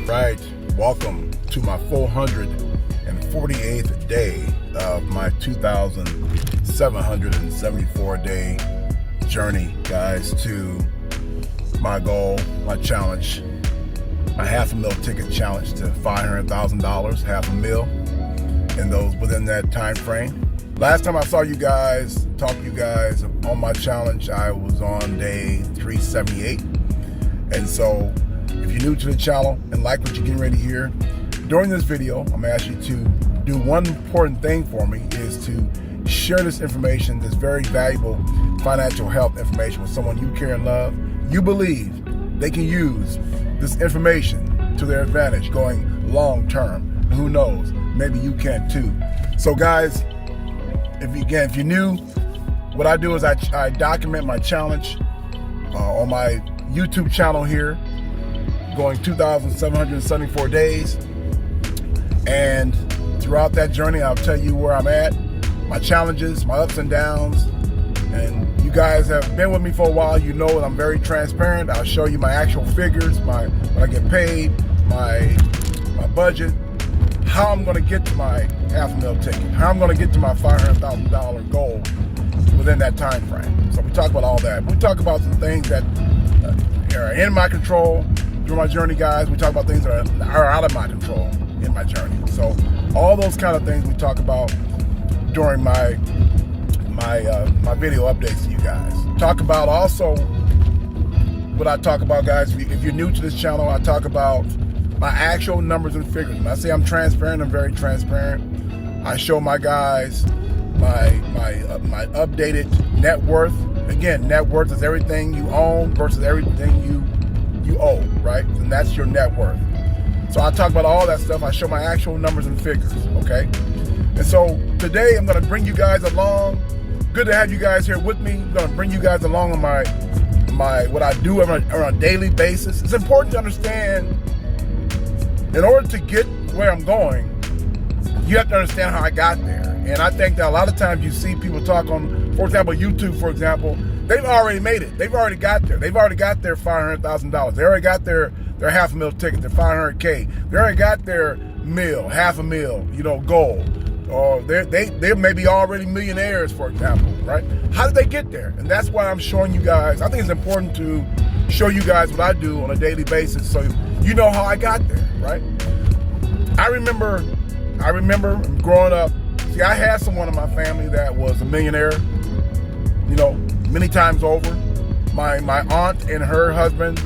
Right, welcome to my 448th day of my 2,774 day journey, guys, to my goal, my challenge, my $500,000 ticket challenge to $500,000, $500,000, and those within that time frame. Last time I saw you guys, talked to you guys on my challenge, I was on day 378, and so if you're new to the channel and like what you're getting ready to hear, during this video, I'm gonna ask you to do one important thing for me, is to share this information, this very valuable financial health information, with someone you care and love. You believe they can use this information to their advantage going long term. Who knows, maybe you can too. So guys, if you're new, what I do is I document my challenge on my YouTube channel here, going 2,774 days, and throughout that journey I'll tell you where I'm at, my challenges, my ups and downs, and you guys have been with me for a while. You know that I'm very transparent. I'll show you my actual figures, what I get paid, my budget, how I'm going to get to my $500,000 ticket, how I'm going to get to my $500,000 goal within that time frame. So we talk about all that. We talk about some things that are in my control during my journey, guys. We talk about things that are out of my control in my journey. So all those kind of things we talk about during my video updates to you guys. Talk about also what I talk about, guys. If you're new to this channel, I talk about my actual numbers and figures. When I say I'm transparent, I'm very transparent. I show my guys my updated net worth. Again, net worth is everything you own versus everything you owe, right? And that's your net worth. So I talk about all that stuff. I show my actual numbers and figures, okay? And so today I'm gonna bring you guys along. Good to have you guys here with me. I'm gonna bring you guys along on my what I do on a daily basis. It's important to understand, in order to get where I'm going, you have to understand how I got there. And I think that a lot of times you see people talk on, for example, YouTube, for example, they've already made it. They've already got there. They've already got their $500,000. They already got their $500,000 ticket, their $500K. They already got their $500,000, goal. Or they may be already millionaires, for example, right? How did they get there? And that's why I'm showing you guys. I think it's important to show you guys what I do on a daily basis, so you know how I got there, right? I remember growing up. See, I had someone in my family that was a millionaire, many times over. My aunt and her husband,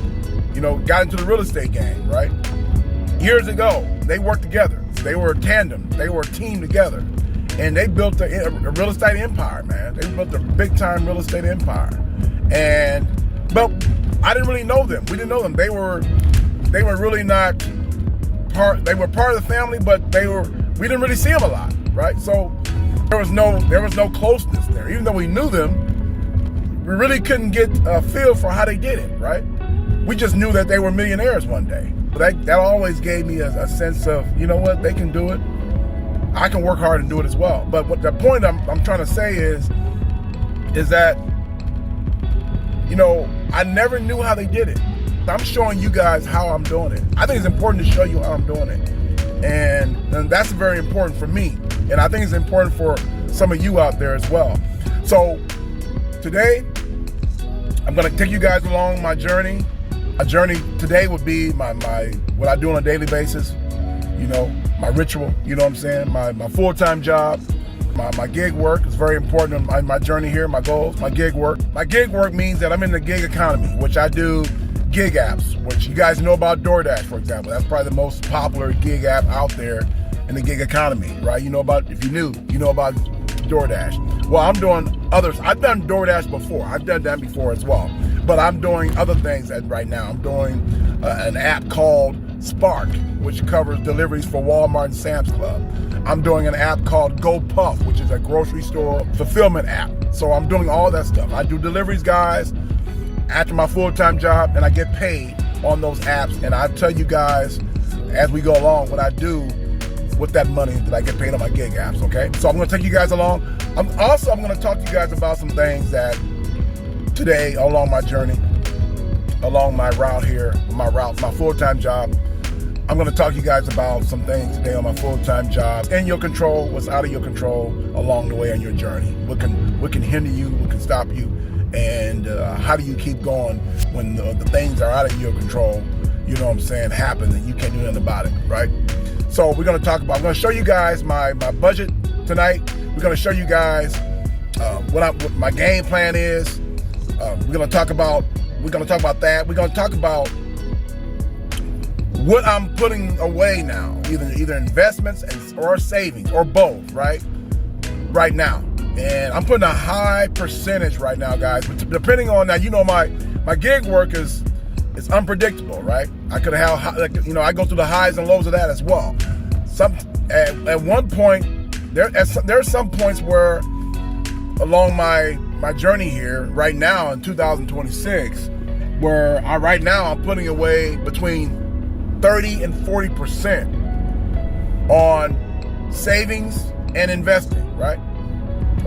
got into the real estate game, right? Years ago, they worked together. They were a tandem. They were a team together. And they built a real estate empire, man. They built a big-time real estate empire. But I didn't really know them. We didn't know them. They were really not part. They were part of the family, but we didn't really see them a lot, right? So there was no closeness there. Even though we knew them, we really couldn't get a feel for how they did it, right? We just knew that they were millionaires one day. But that always gave me a sense of, you know what, they can do it. I can work hard and do it as well. But what the point I'm trying to say is that, I never knew how they did it. I'm showing you guys how I'm doing it. I think it's important to show you how I'm doing it. And that's very important for me. And I think it's important for some of you out there as well. So today, I'm gonna take you guys along my journey. My journey today would be my what I do on a daily basis, my ritual, you know what I'm saying? My full-time job, my gig work is very important in my journey here, my goals, my gig work. My gig work means that I'm in the gig economy, which I do gig apps, which you guys know about DoorDash, for example. That's probably the most popular gig app out there in the gig economy, right? If you're new, you know about DoorDash. Well, I'm doing others. I've done DoorDash before. I've done that before as well. But I'm doing other things right now. I'm doing an app called Spark, which covers deliveries for Walmart and Sam's Club. I'm doing an app called GoPuff, which is a grocery store fulfillment app. So I'm doing all that stuff. I do deliveries, guys, after my full-time job, and I get paid on those apps. And I tell you guys, as we go along, what I do with that money that I get paid on my gig apps, okay? So I'm going to take you guys along. I'm going to talk to you guys about some things that today along my journey, along my route here, my full-time job. I'm going to talk to you guys about some things today on my full-time job. In your control, what's out of your control along the way on your journey. What can hinder you, what can stop you, and how do you keep going when the things are out of your control, you know what I'm saying, happen and you can't do nothing about it, right? So I'm going to show you guys my budget tonight. We're going to show you guys what my game plan is. We're going to talk about that. We're going to talk about what I'm putting away now, either investments or savings or both, right now. And I'm putting a high percentage right now, guys. But depending on that, my gig work is unpredictable, right? I could have, I go through the highs and lows of that as well. At one point, there are some points where along my journey here right now in 2026, where I'm putting away between 30 and 40% on savings and investing, right?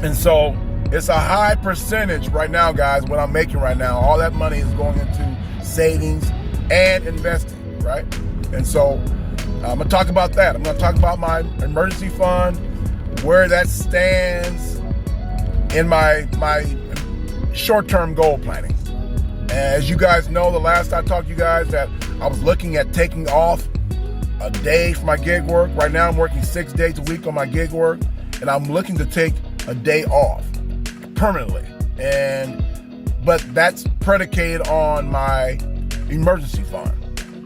And so it's a high percentage right now, guys, what I'm making right now. All that money is going into savings and investing, right? And so I'm going to talk about that. I'm going to talk about my emergency fund, where that stands in my short-term goal planning. As you guys know, the last I talked to you guys that I was looking at taking off a day for my gig work. Right now I'm working 6 days a week on my gig work, and I'm looking to take a day off permanently. But that's predicated on my emergency fund.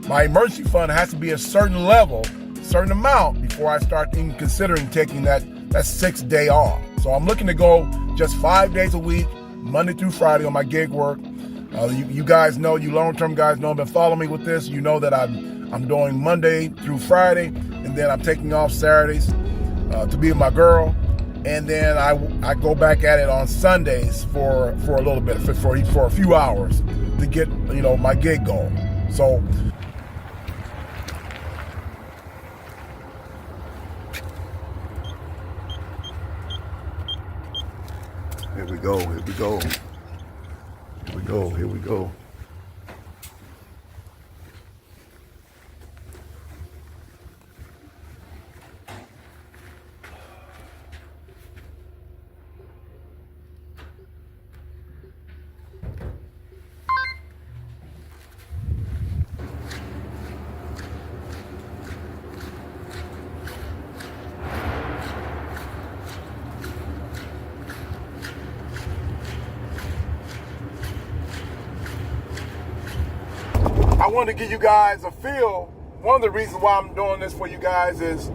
My emergency fund has to be a certain level, certain amount before I start even considering taking that 6th day off. So I'm looking to go just 5 days a week, Monday through Friday on my gig work. You guys know, you long-term guys know, been following me with this. You know that I'm doing Monday through Friday, and then I'm taking off Saturdays to be with my girl, and then I go back at it on Sundays for a little bit, for a few hours to get my gig going. So here we go. Here we go. I wanted to give you guys a feel. One of the reasons why I'm doing this for you guys is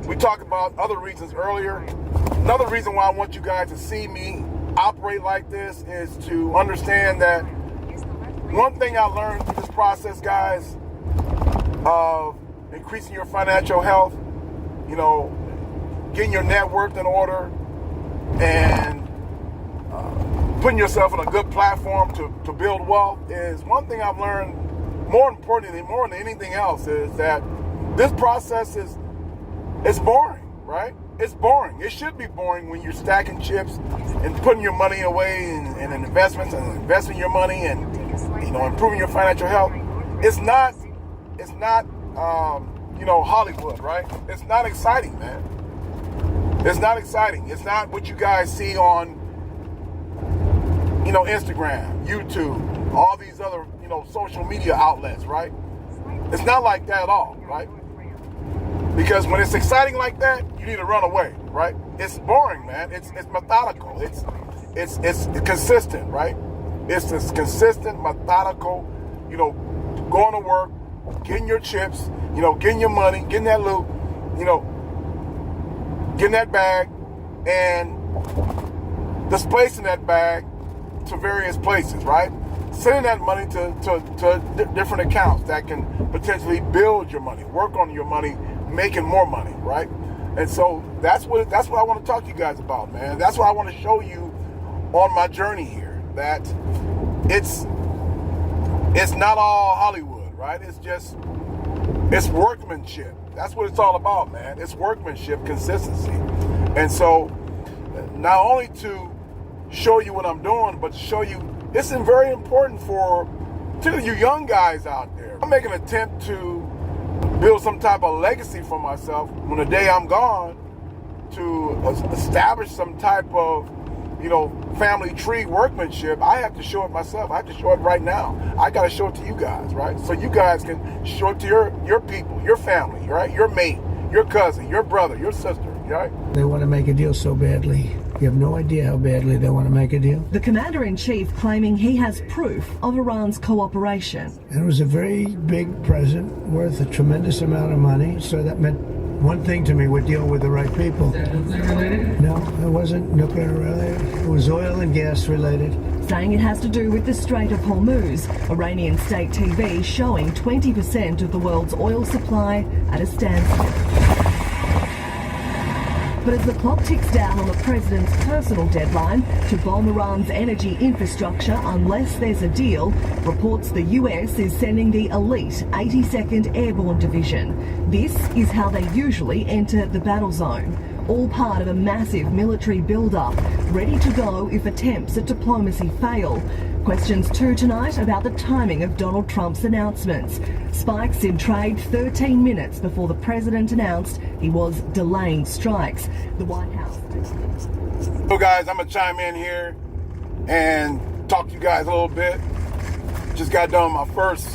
we talked about other reasons earlier. Another reason why I want you guys to see me operate like this is to understand that one thing I learned through this process, guys, of increasing your financial health, getting your net worth in order, and putting yourself on a good platform to build wealth, is one thing I've learned. More importantly, more than anything else, is that this process is boring, right? It's boring. It should be boring when you're stacking chips and putting your money away in investments and investing your money and improving your financial health. It's not Hollywood, right? It's not exciting, man. It's not exciting. It's not what you guys see on Instagram, YouTube, all these other social media outlets, right? It's not like that at all, right? Because when it's exciting like that, you need to run away, right? It's boring, man. It's methodical. It's consistent, right? It's this consistent, methodical, going to work, getting your chips, getting your money, getting that loot, getting that bag, and displacing that bag to various places, right? Sending that money to different accounts that can potentially build your money, work on your money, making more money, right? And so that's what I want to talk to you guys about, man. That's what I want to show you on my journey here. That it's not all Hollywood, right? It's just It's workmanship. That's what it's all about, man. It's workmanship, consistency. And so not only to show you what I'm doing, but to show you it's very important for particularly you young guys out there. I'm making an attempt to build some type of legacy for myself when the day I'm gone, to establish some type of, family tree workmanship. I have to show it myself. I have to show it right now. I got to show it to you guys, right? So you guys can show it to your people, your family, right? Your mate, your cousin, your brother, your sister, right? They want to make a deal so badly. You have no idea how badly they want to make a deal. The commander-in-chief claiming he has proof of Iran's cooperation. And it was a very big present worth a tremendous amount of money. So that meant one thing to me: we're dealing with the right people. No, it wasn't nuclear related. It was oil and gas related. Saying it has to do with the Strait of Hormuz. Iranian state TV showing 20% of the world's oil supply at a standstill. But as the clock ticks down on the president's personal deadline to bomb Iran's energy infrastructure unless there's a deal, reports the US is sending the elite 82nd Airborne Division. This is how they usually enter the battle zone. All part of a massive military build-up, ready to go if attempts at diplomacy fail. Questions too tonight about the timing of Donald Trump's announcements. Spikes in trade 13 minutes before the president announced he was delaying strikes. The White House. So guys, I'm gonna chime in here and talk to you guys a little bit. Just got done my first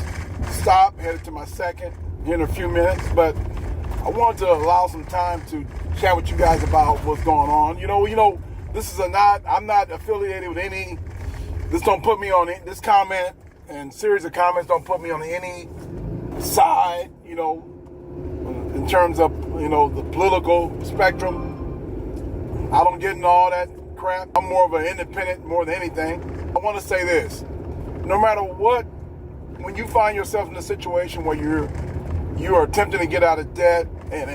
stop, headed to my second here in a few minutes, but I wanted to allow some time to chat with you guys about what's going on. This is I'm not affiliated with any. This don't put me on this comment and series of comments don't put me on any side, in terms of, the political spectrum. I don't get into all that crap. I'm more of an independent more than anything. I want to say this: no matter what, when you find yourself in a situation where you are attempting to get out of debt and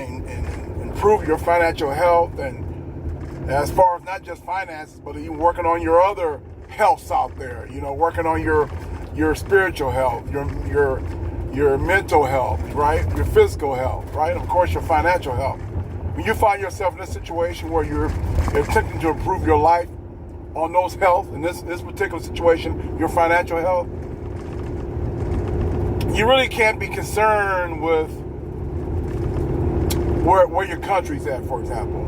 improve your financial health, and as far as not just finances, but even working on your other healths out there, working on your spiritual health, your mental health, right? Your physical health, right? Of course, your financial health. When you find yourself in a situation where you're attempting to improve your life on those health, in this particular situation, your financial health, you really can't be concerned with where your country's at, for example.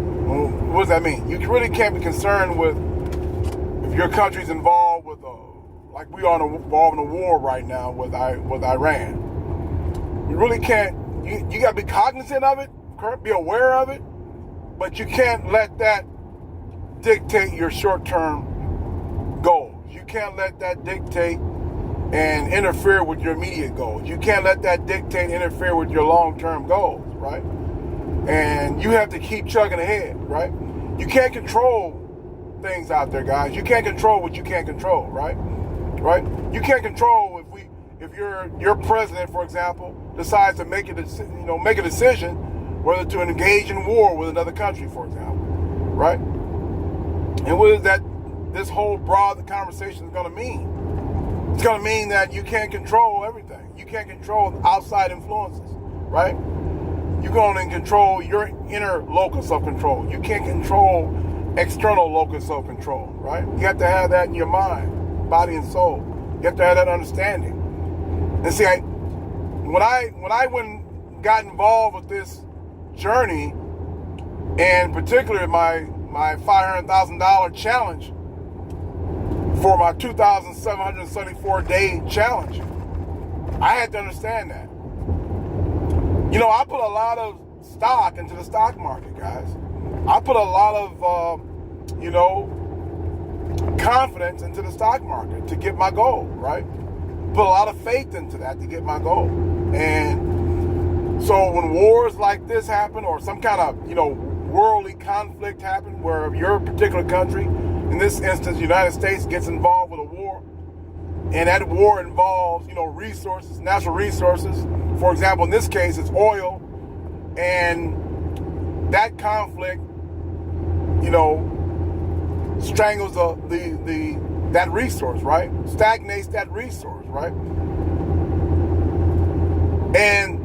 What does that mean? You really can't be concerned with if your country's involved with like we are involved in a war right now with Iran. You really can't. You got to be cognizant of it, be aware of it, but you can't let that dictate your short-term goals. You can't let that dictate and interfere with your immediate goals. You can't let that dictate and interfere with your long-term goals, right? And you have to keep chugging ahead, right? You can't control things out there, guys. You can't control what you can't control, right? Right? You can't control if your president, for example, decides to make a decision whether to engage in war with another country, for example, right? And what is that? This whole broad conversation is going to mean. It's going to mean that you can't control everything. You can't control outside influences, right? You're going to control your inner locus of control. You can't control external locus of control, right? You have to have that in your mind, body and soul. You have to have that understanding. And see, when I got involved with this journey, and particularly my $500,000 challenge for my 2,774 day challenge, I had to understand that. I put a lot of stock into the stock market, guys. I put a lot of, confidence into the stock market to get my goal, right? Put a lot of faith into that to get my goal. And so when wars like this happen, or some kind of, worldly conflict happen where your particular country, in this instance, the United States, gets involved with a war, and that war involves, resources, natural resources. For example, in this case, it's oil, and that conflict, strangles that resource, right? Stagnates that resource, right? And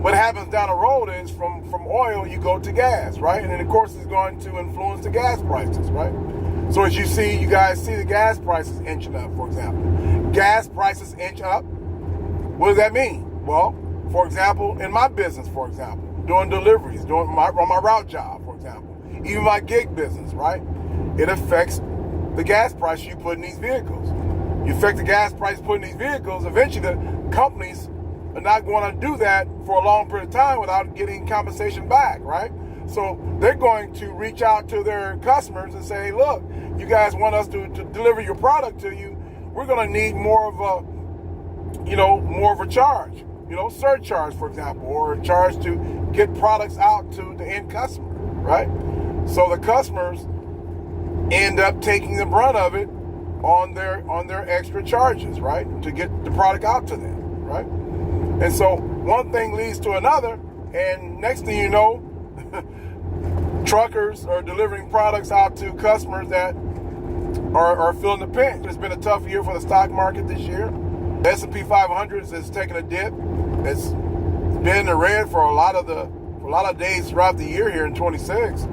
what happens down the road is from oil, you go to gas, right? And then, of course, it's going to influence the gas prices, right? So as you guys see the gas prices inching up, for example. Gas prices inch up. What does that mean? Well, for example, in my business, for example, doing deliveries, on my route job, for example, even my gig business, right? It affects the gas price you put in these vehicles. You affect the gas price put in these vehicles, eventually the companies are not going to do that for a long period of time without getting compensation back, right? So they're going to reach out to their customers and say, look, you guys want us to deliver your product to you, we're going to need more of a charge, surcharge, for example, or a charge to get products out to the end customer, right? So the customers end up taking the brunt of it on their extra charges, right, to get the product out to them, right? And so one thing leads to another, and next thing you know, truckers are delivering products out to customers that are feeling the pinch. It's been a tough year for the stock market this year. The S&P 500 has taken a dip. It's been in the red for a lot of days throughout the year here in 26.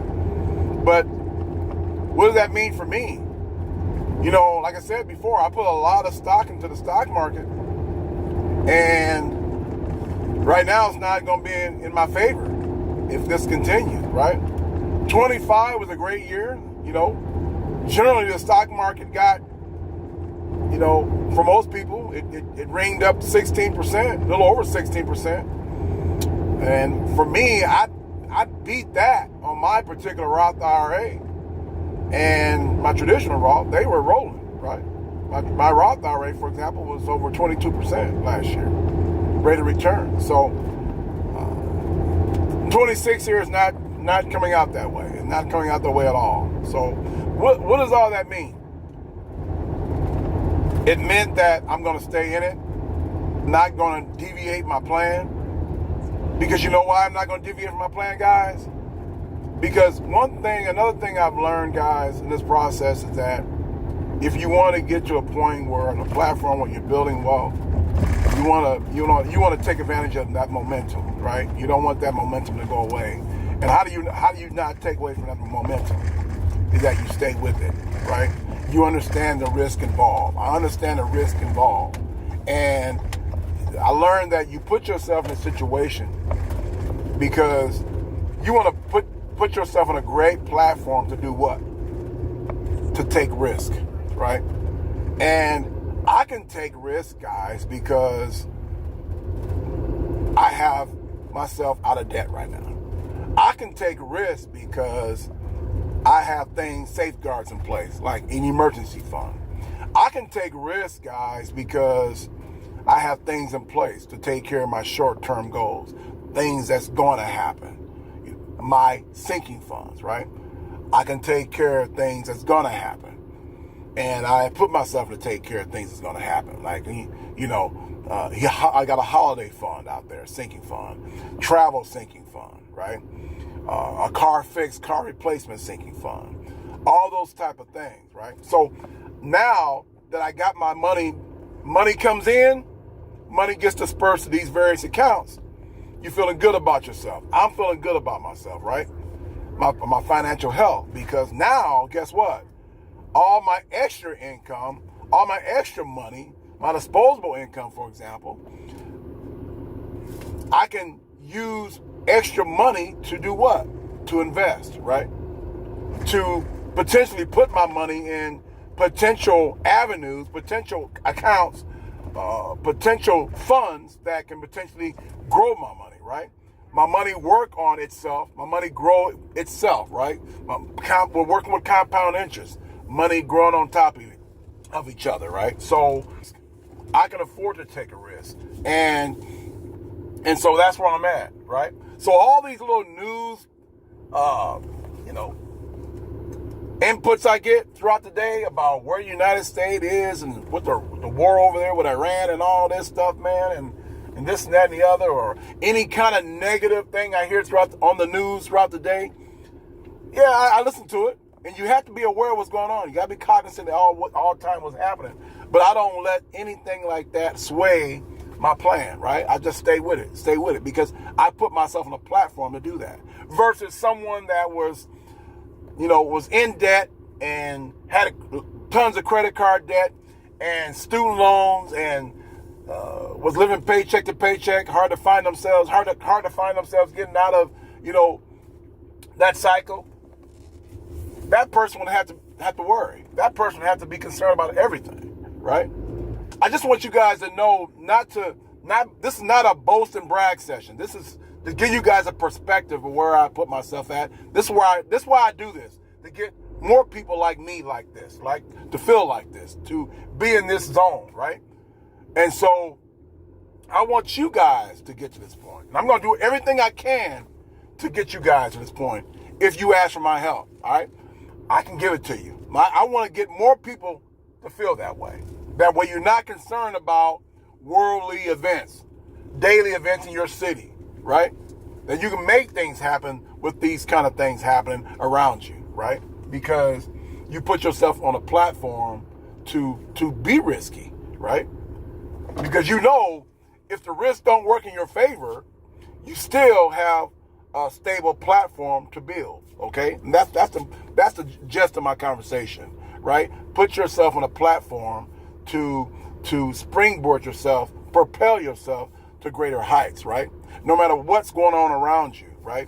But what does that mean for me? Like I said before, I put a lot of stock into the stock market, and right now it's not going to be in my favor if this continues, right? 25 was a great year. Generally the stock market got, for most people, it ringed up 16%, a little over 16%. And for me, I beat that on my particular Roth IRA. And my traditional Roth, they were rolling, right? My Roth IRA, for example, was over 22% last year, rate of return. So 26 here is not coming out that way, and not coming out that way at all. So what does all that mean? It meant that I'm going to stay in it, not going to deviate my plan. Because you know why I'm not going to deviate from my plan, guys? Because another thing I've learned, guys, in this process is that if you want to get to a point where on a platform where you're building wealth, you want to take advantage of that momentum, right? You don't want that momentum to go away. And how do you not take away from that momentum? Is that you stay with it, right? You understand the risk involved. I understand the risk involved, and I learned that you put yourself in a situation because you want to put yourself on a great platform to do what? To take risk, right? And I can take risk, guys, because I have myself out of debt right now. I can take risks because I have safeguards in place, like an emergency fund. I can take risks, guys, because I have things in place to take care of my short-term goals, things that's going to happen. My sinking funds, right? I can take care of things that's going to happen. And I put myself to take care of things that's going to happen. Like, I got a holiday fund out there, sinking fund, travel sinking fund, right? A car replacement sinking fund, all those type of things, right? So now that I got my money comes in, money gets dispersed to these various accounts. You're feeling good about yourself. I'm feeling good about myself, right? My financial health, because now, guess what? All my extra income, all my extra money, my disposable income, for example, I can use extra money to do what? To invest, right? To potentially put my money in potential avenues, potential accounts, potential funds that can potentially grow my money, right? My money work on itself. My money grow itself, right? We're working with compound interest. Money growing on top of each other, right? So I can afford to take a risk. And so that's where I'm at, right? So all these little news, inputs I get throughout the day about where the United States is and what the war over there with Iran and all this stuff, man, and this and that and the other, or any kind of negative thing I hear on the news throughout the day, yeah, I listen to it. And you have to be aware of what's going on. You got to be cognizant of all time what's happening. But I don't let anything like that sway my plan, right? I just stay with it because I put myself on a platform to do that. Versus someone that was, was in debt and had tons of credit card debt and student loans and was living paycheck to paycheck, hard to find themselves getting out of, that cycle. That person would have to worry. That person would have to be concerned about everything, right? I just want you guys to know this is not a boast and brag session. This is to give you guys a perspective of where I put myself at. This is why I do this, to get more people like me like this, like to feel like this, to be in this zone, right? And so I want you guys to get to this point. And I'm going to do everything I can to get you guys to this point if you ask for my help, all right? I can give it to you. I want to get more people to feel that way. That way you're not concerned about worldly events, daily events in your city, right? That you can make things happen with these kind of things happening around you, right? Because you put yourself on a platform to be risky, right? Because if the risks don't work in your favor, you still have a stable platform to build, okay? And that's the gist of my conversation, right? Put yourself on a platform to springboard yourself, propel yourself to greater heights, right? No matter what's going on around you, right?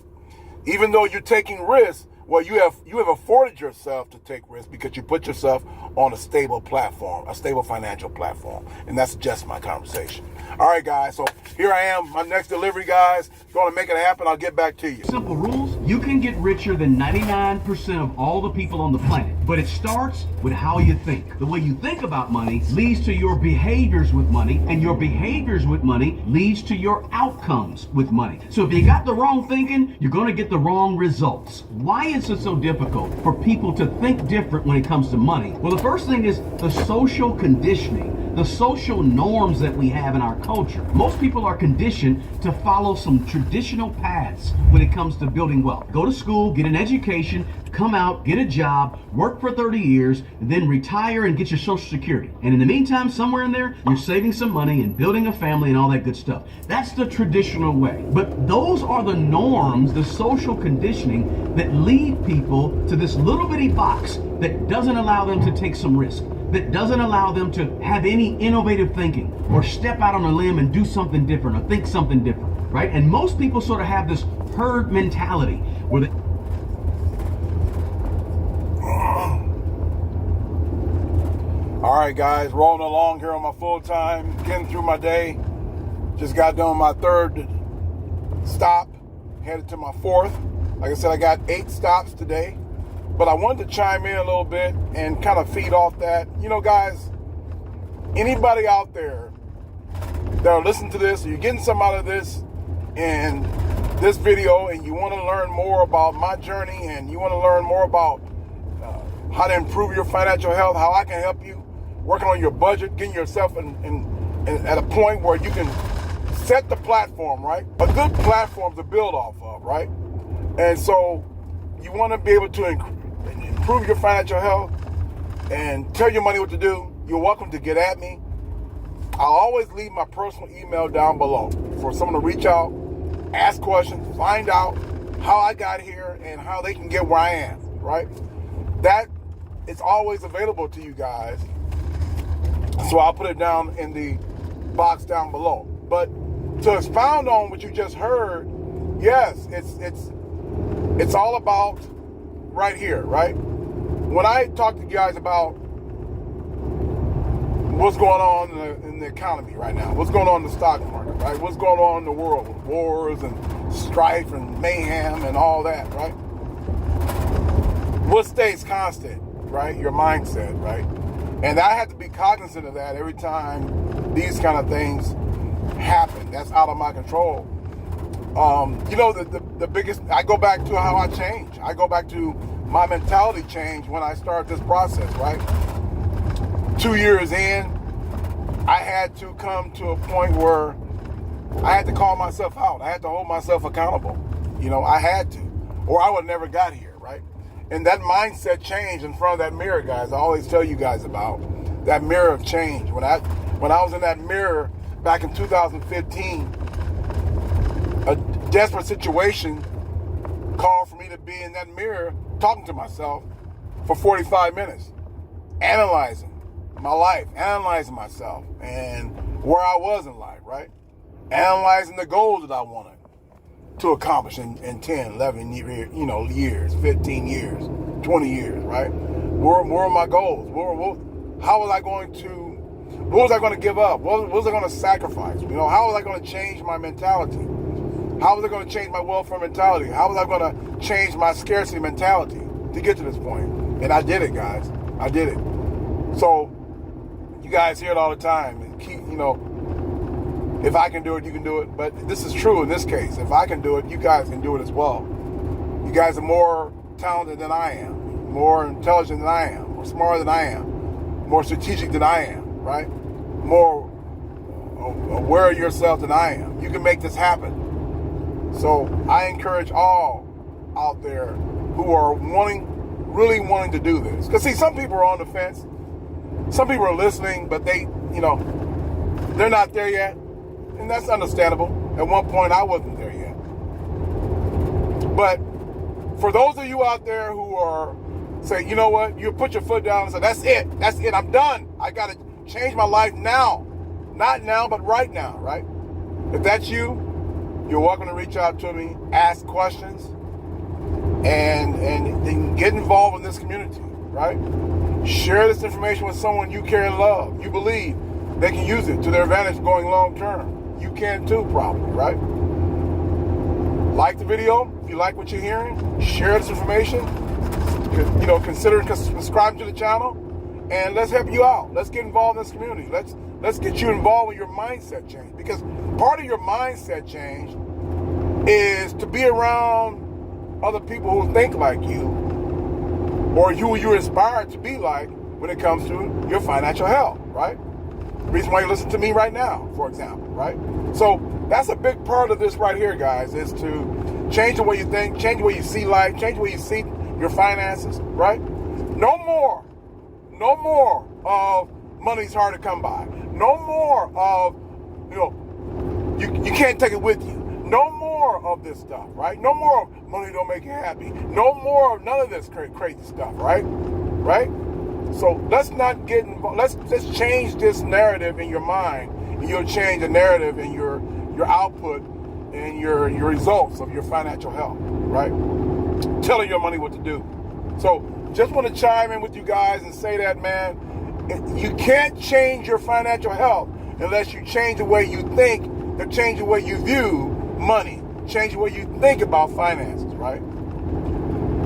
Even though you're taking risks, well, you have afforded yourself to take risks because you put yourself on a stable platform, a stable financial platform. And that's just my conversation. All right, guys. So here I am, my next delivery, guys. Going to make it happen. I'll get back to you. Simple rules. You can get richer than 99% of all the people on the planet. But it starts with how you think. The way you think about money leads to your behaviors with money, and your behaviors with money leads to your outcomes with money. So if you got the wrong thinking, you're going to get the wrong results. Why is it so difficult for people to think different when it comes to money? Well, the first thing is the social conditioning, the social norms that we have in our culture. Most people are conditioned to follow some traditional paths when it comes to building wealth. Go to school, get an education, come out, get a job, work for 30 years, and then retire and get your Social Security. And in the meantime, somewhere in there, you're saving some money and building a family and all that good stuff. That's the traditional way. But those are the norms, the social conditioning that lead people to this little bitty box that doesn't allow them to take some risk, that doesn't allow them to have any innovative thinking or step out on a limb and do something different or think something different, right? And most people sort of have this herd mentality where they... All right, guys, rolling along here on my full time, getting through my day. Just got done my third stop, headed to my fourth. Like I said, I got 8 stops today, but I wanted to chime in a little bit and kind of feed off that. Guys, anybody out there that are listening to this, or you're getting some out of this and this video, and you want to learn more about my journey, and you want to learn more about how to improve your financial health, how I can help you, working on your budget, getting yourself in at a point where you can set the platform, right? A good platform to build off of, right? And so you want to be able to improve your financial health and tell your money what to do. You're welcome to get at me. I'll always leave my personal email down below for someone to reach out, ask questions, find out how I got here and how they can get where I am, right? That is always available to you guys. So I'll put it down in the box down below. But to expound on what you just heard, yes, it's all about right here, right? When I talk to you guys about what's going on in the economy right now, what's going on in the stock market, right? What's going on in the world with wars and strife and mayhem and all that, right? What stays constant, right? Your mindset, right? And I have to be cognizant of that every time these kind of things happen. That's out of my control. The biggest, I go back to how I change. I go back to my mentality change when I started this process, right? 2 years in, I had to come to a point where I had to call myself out. I had to hold myself accountable. I had to, or I would have never got here, right? And that mindset change in front of that mirror, guys, I always tell you guys about that mirror of change. When I was in that mirror back in 2015, a desperate situation called for me to be in that mirror talking to myself for 45 minutes, analyzing my life, analyzing myself and where I was in life, right? Analyzing the goals that I wanted to accomplish in 10, 11 years, 15 years, 20 years, right? Where were my goals? How was I going to, what was I going to give up? What was I going to sacrifice? How was I going to change my mentality? How was I going to change my welfare mentality? How was I going to change my scarcity mentality to get to this point? And I did it, guys. I did it. So you guys hear it all the time. And keep, if I can do it, you can do it. But this is true in this case. If I can do it, you guys can do it as well. You guys are more talented than I am, more intelligent than I am, more smarter than I am, more strategic than I am, right? More aware of yourself than I am. You can make this happen. So I encourage all out there who are really wanting to do this. Because see, some people are on the fence. Some people are listening, but they're not there yet. And that's understandable. At one point, I wasn't there yet. But for those of you out there who are say, you know what, you put your foot down and say, that's it, I'm done. I got to change my life now. Not now, but right now, right? If that's you, you're welcome to reach out to me, ask questions, and get involved in this community, right? Share this information with someone you care and love. You believe they can use it to their advantage going long term. You can too, probably, right? Like the video. If you like what you're hearing, share this information. Consider subscribing to the channel, and let's help you out. Let's get involved in this community. Let's get you involved with your mindset change, because part of your mindset change is to be around other people who think like you, or who you're inspired to be like when it comes to your financial health, right? The reason why you listen to me right now, for example, right? So that's a big part of this right here, guys, is to change the way you think, change the way you see life, change the way you see your finances, right? No more of money's hard to come by. No more of, you can't take it with you. No more of this stuff, right? No more of money don't make you happy. No more of none of this crazy stuff, right? Right? So let's not get involved. Let's change this narrative in your mind, and you'll change the narrative in your output and your results of your financial health, right? Telling your money what to do. So just want to chime in with you guys and say that, man, you can't change your financial health unless you change the way you think, or change the way you view money, change the way you think about finances, right?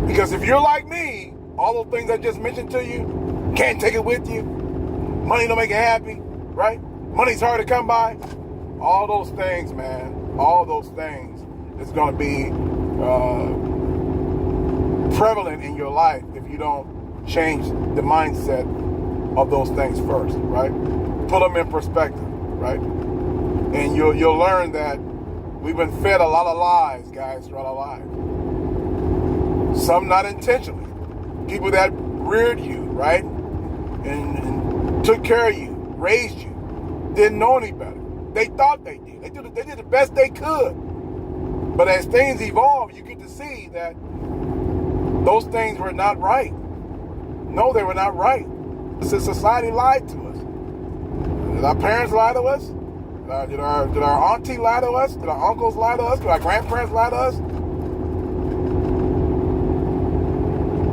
Because if you're like me, all those things I just mentioned to you, can't take it with you, money don't make you happy, right? Money's hard to come by. All those things, man, all those things is going to be prevalent in your life if you don't change the mindset of those things first, right? Put them in perspective, right? And you'll learn that we've been fed a lot of lies, guys, throughout our lives. Some not intentionally. People that reared you, right? And took care of you, raised you, didn't know any better. They thought they did. They did the best they could. But as things evolve, you get to see that those things were not right. No, they were not right. Society lied to us. Did our parents lie to us? Did our auntie lie to us? Did our uncles lie to us? Did our grandparents lie to us?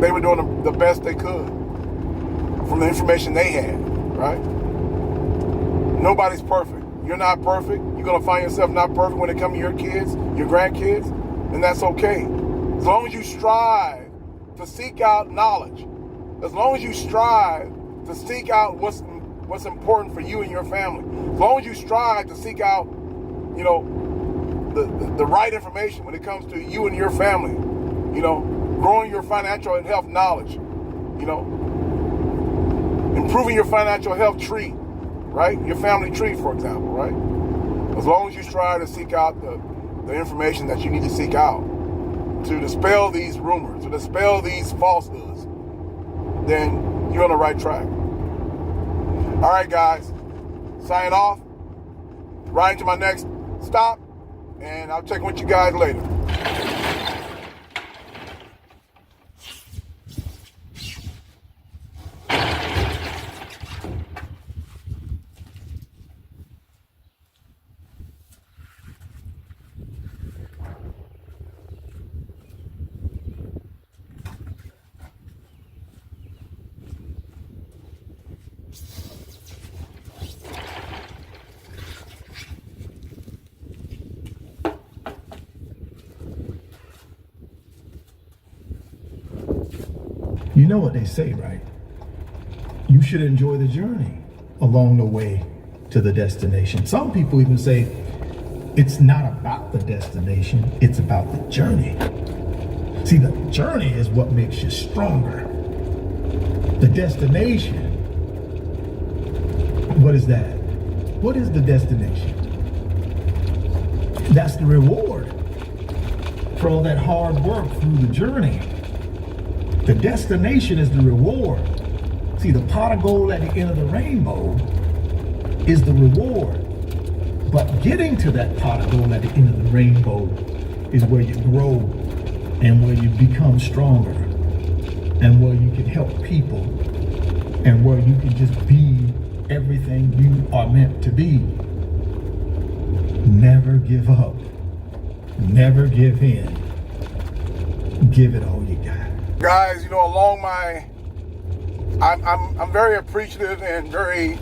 They were doing the best they could from the information they had, right? Nobody's perfect. You're not perfect. You're going to find yourself not perfect when it comes to your kids, your grandkids, and that's okay. As long as you strive to seek out knowledge, as long as you strive to seek out what's important for you and your family, as long as you strive to seek out, the right information when it comes to you and your family, growing your financial and health knowledge, improving your financial health tree, right? Your family tree, for example, right? As long as you strive to seek out the information that you need to seek out to dispel these rumors, to dispel these falsehoods, then you're on the right track. All right, guys, signing off. riding to my next stop, and I'll check in with you guys later. You know what they say, right? You should enjoy the journey along the way to the destination. Some people even say it's not about the destination, it's about the journey. See, the journey is what makes you stronger. The destination, what is that? What is the destination? That's the reward for all that hard work through the journey. The destination is the reward. See, the pot of gold at the end of the rainbow is the reward. But getting to that pot of gold at the end of the rainbow is where you grow and where you become stronger and where you can help people and where you can just be everything you are meant to be. Never give up. Never give in. Give it all you got. Guys, you know, along my, I'm very appreciative and very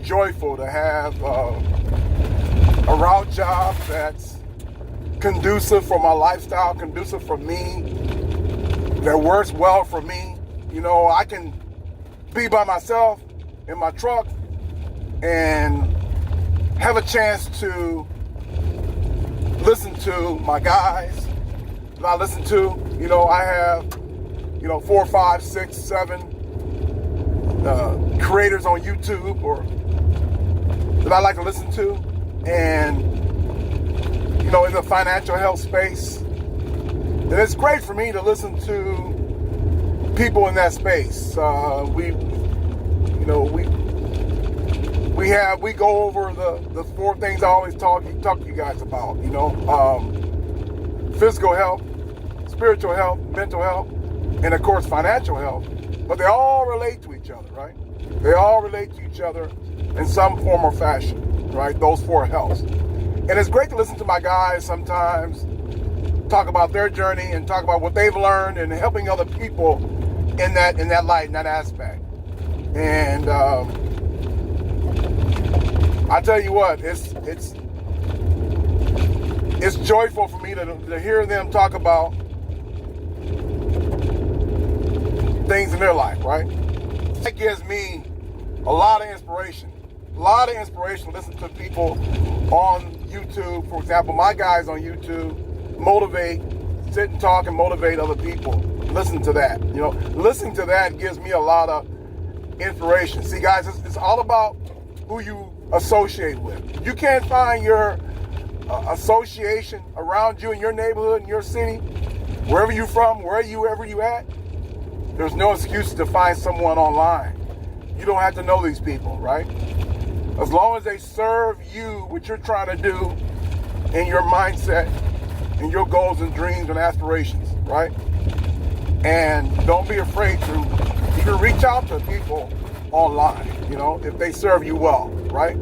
joyful to have a route job that's conducive for my lifestyle, conducive for me, that works well for me. You know, I can be by myself in my truck and have a chance to listen to my guys that I listen to. You know, I have, 4, 5, 6, 7 creators on YouTube or that I like to listen to, and in the financial health space. And it's great for me to listen to people in that space. We go over the 4 things I always talk to you guys about. Physical health, spiritual health, mental health, and of course financial health. But they all relate to each other, right? They all relate to each other in some form or fashion, right? Those 4 healths. And it's great to listen to my guys sometimes talk about their journey and talk about what they've learned and helping other people in that light, in that aspect. And I tell you what, it's joyful for me to hear them talk about things in their life, right? That gives me a lot of inspiration. A lot of inspiration to listen to people on YouTube. For example, my guys on YouTube sit and talk and motivate other people. Listen to that. Listening to that gives me a lot of inspiration. See, guys, it's all about who you associate with. You can't find your association around you in your neighborhood, in your city, wherever you're from, wherever you at. There's no excuse to find someone online. You don't have to know these people, right? As long as they serve you, what you're trying to do, in your mindset, and your goals and dreams and aspirations, right? And don't be afraid to even reach out to people online, if they serve you well, right?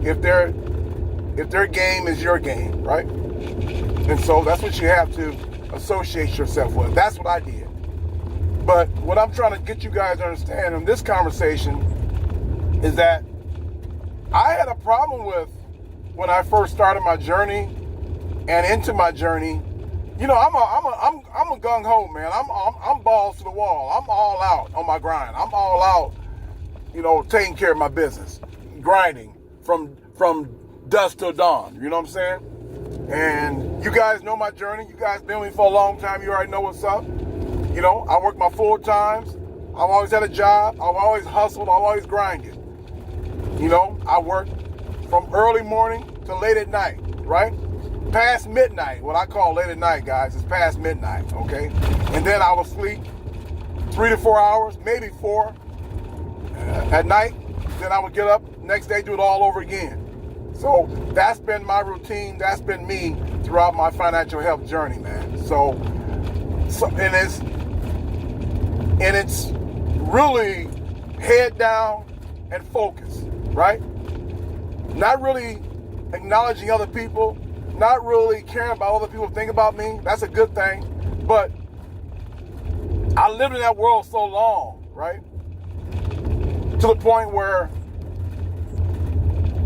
If their game is your game, right? And so that's what you have to associate yourself with. That's what I did. But what I'm trying to get you guys to understand in this conversation is that I had a problem with when I first started my journey and into my journey. I'm a gung ho, man. I'm balls to the wall. I'm all out on my grind. I'm all out, taking care of my business, grinding from dusk till dawn. You know what I'm saying? And you guys know my journey. You guys been with me for a long time. You already know what's up. I work my full times. I've always had a job. I've always hustled. I've always grinded. I work from early morning to late at night, right? Past midnight. What I call late at night, guys, is past midnight, okay? And then I will sleep 3 to 4 hours, maybe 4 at night. Then I would get up next day, do it all over again. So that's been my routine. That's been me throughout my financial health journey, man. So and it's really head down and focus, right? Not really acknowledging other people, not really caring about what other people think about me. That's a good thing. But I lived in that world so long, right? To the point where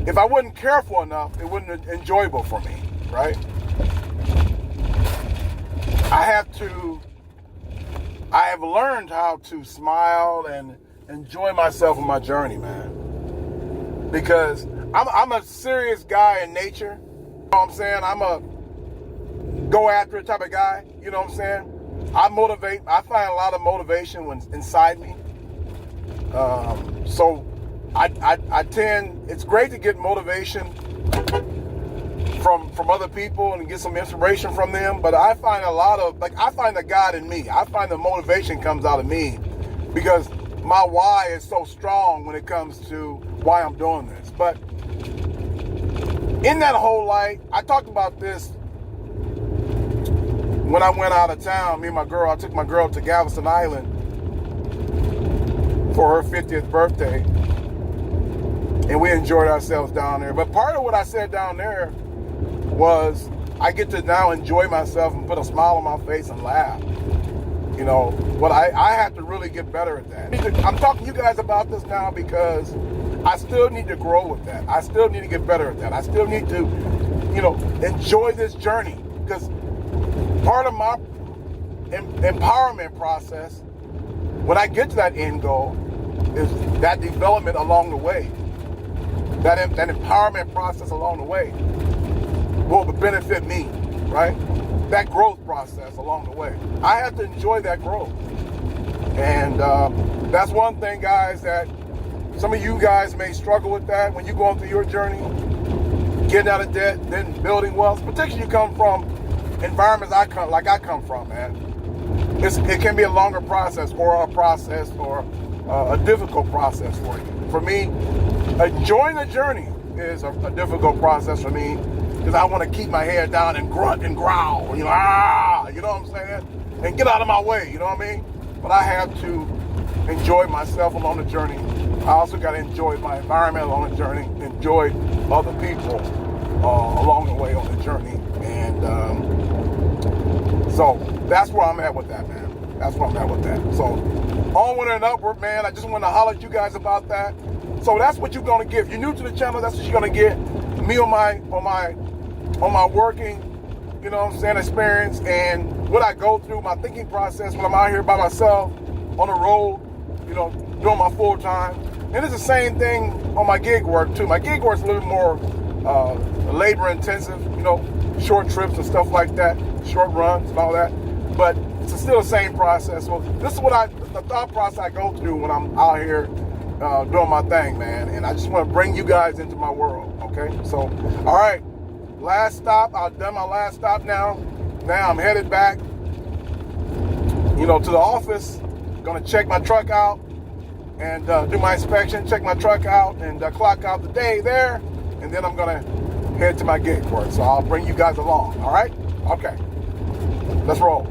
if I wasn't careful enough, it wouldn't be enjoyable for me, right? I have learned how to smile and enjoy myself in my journey, man. Because I'm a serious guy in nature. You know what I'm saying? I'm a go after it type of guy. You know what I'm saying? I find a lot of motivation inside me. So I tend, it's great to get motivation from other people and get some inspiration from them, but I find I find the God in me. I find the motivation comes out of me because my why is so strong when it comes to why I'm doing this. But in that whole light, I talked about this when I went out of town. I took my girl to Galveston Island for her 50th birthday, and we enjoyed ourselves down there. But part of what I said down there was I get to now enjoy myself and put a smile on my face and laugh. You know, but I have to really get better at that. I'm talking to you guys about this now because I still need to grow with that. I still need to get better at that. I still need to, enjoy this journey, because part of my empowerment process, when I get to that end goal, is that development along the way. That empowerment process along the way will benefit me, right? That growth process along the way. I have to enjoy that growth. And that's one thing, guys, that some of you guys may struggle with that when you're going through your journey, getting out of debt, then building wealth, particularly you come from environments I come from, man. It can be a longer process or a difficult process for you. For me, enjoying the journey is a difficult process for me because I want to keep my head down and grunt and growl, you know what I'm saying? And get out of my way, you know what I mean? But I have to enjoy myself along the journey. I also got to enjoy my environment along the journey, enjoy other people along the way on the journey. And so that's where I'm at with that, man. That's where I'm at with that. So onward and upward, man. I just want to holler at you guys about that. So that's what you're going to get. If you're new to the channel, that's what you're going to get. Me on my working, experience and what I go through, my thinking process when I'm out here by myself on the road, doing my full time. And it's the same thing on my gig work too. My gig work's a little more labor intensive, short trips and stuff like that, short runs and all that. But it's still the same process. So this is the thought process I go through when I'm out here doing my thing, man. And I just want to bring you guys into my world, okay? So, all right, last stop. I've done my last stop now. Now I'm headed back, to the office. Gonna check my truck out and do my inspection, check my truck out and clock out the day there. And then I'm gonna head to my gig work. So I'll bring you guys along, all right? Okay, let's roll.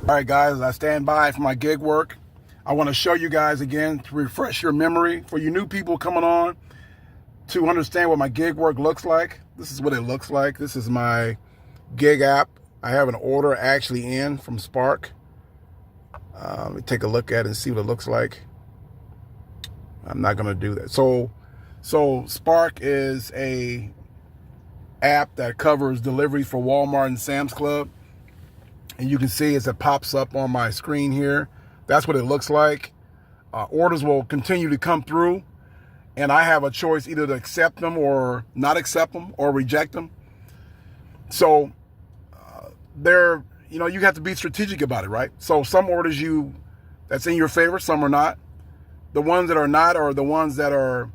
All right, guys, I stand by for my gig work. I want to show you guys again to refresh your memory for you new people coming on to understand what my gig work looks like. This is what it looks like. This is my gig app. I have an order actually in from Spark. Let me take a look at it and see what it looks like. I'm not going to do that. So Spark is a app that covers deliveries for Walmart and Sam's Club. And you can see as it pops up on my screen here, that's what it looks like. Orders will continue to come through, and I have a choice either to accept them or not accept them or reject them. So you have to be strategic about it, right? So some orders that's in your favor, some are not. The ones that are not are the ones that are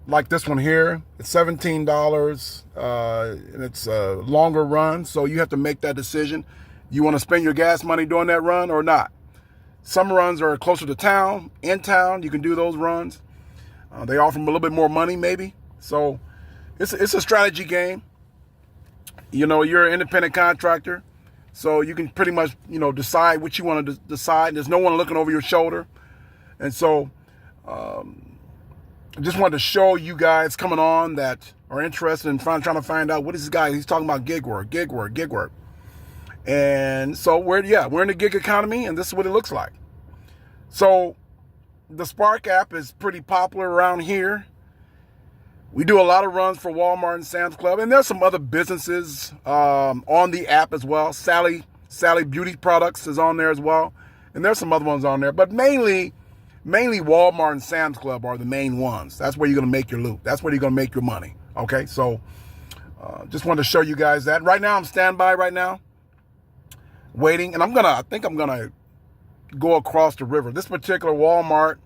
like this one here. It's $17 and it's a longer run, so you have to make that decision. You want to spend your gas money doing that run or not? Some runs are closer to town, in town. You can do those runs. They offer them a little bit more money, maybe. So it's a strategy game. You know, you're an independent contractor, so you can pretty much, you know, decide what you want to decide. There's no one looking over your shoulder. And so I just wanted to show you guys coming on that are interested in trying to find out what is this guy. He's talking about gig work. And so we're in the gig economy, and this is what it looks like. So the Spark app is pretty popular around here. We do a lot of runs for Walmart and Sam's Club, and there's some other businesses on the app as well. Sally Beauty Products is on there as well, and there's some other ones on there, but mainly Walmart and Sam's Club are the main ones. That's where you're going to make your loot. That's where you're going to make your money. Okay, so just wanted to show you guys that. Right now, I'm standby right now, waiting, and I think I'm gonna go across the river. This particular Walmart,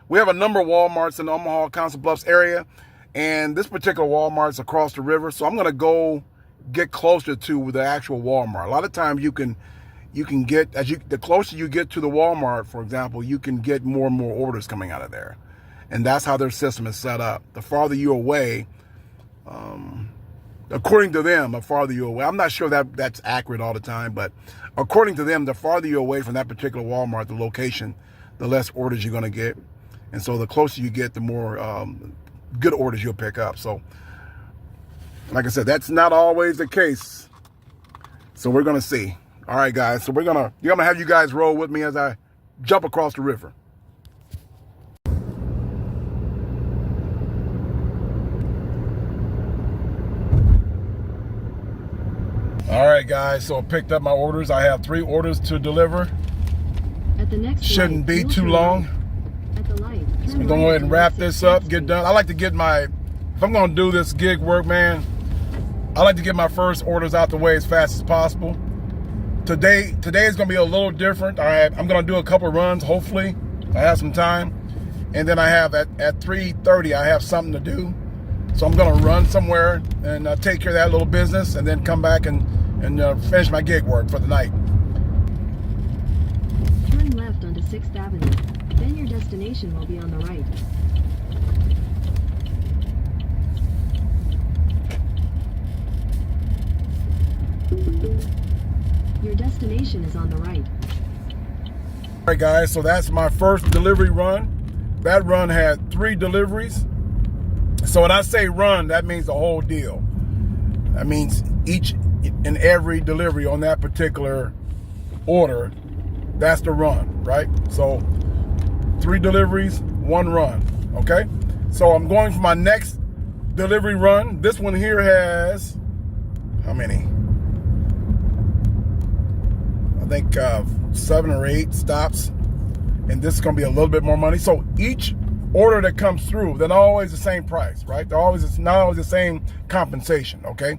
we have a number of Walmarts in the Omaha, Council Bluffs area, and this particular Walmart's across the river, so I'm gonna go get closer to the actual Walmart. A lot of times you can get, the closer you get to the Walmart, for example, you can get more and more orders coming out of there, and that's how their system is set up. The farther you're away, according to them, the farther you're away. I'm not sure that's accurate all the time, but according to them, the farther you're away from that particular Walmart, the location, the less orders you're going to get. And so the closer you get, the more good orders you'll pick up. So, like I said, that's not always the case. So we're going to see. All right, guys. So you're going to have you guys roll with me as I jump across the river. All right, guys, so I picked up my orders. I have 3 orders to deliver. At the next Shouldn't be too long. At the light, So I'm going to go ahead and wrap this up, get done. I like to get if I'm going to do this gig work, man, I like to get my first orders out the way as fast as possible. Today is going to be a little different. I'm going to do a couple runs, hopefully. I have some time. And then I have at 3:30, I have something to do. So I'm going to run somewhere and take care of that little business and then come back and finish my gig work for the night. Turn left onto 6th Avenue. Then your destination will be on the right. Your destination is on the right. All right, guys, so that's my first delivery run. That run had 3 deliveries. So when I say run, that means the whole deal. That means each and every delivery on that particular order, that's the run, right? So 3 deliveries, 1 run, okay? So I'm going for my next delivery run. This one here has, how many? I think 7 or 8 stops. And this is gonna be a little bit more money. So each order that comes through, they're not always the same price, right? It's not always the same compensation, okay?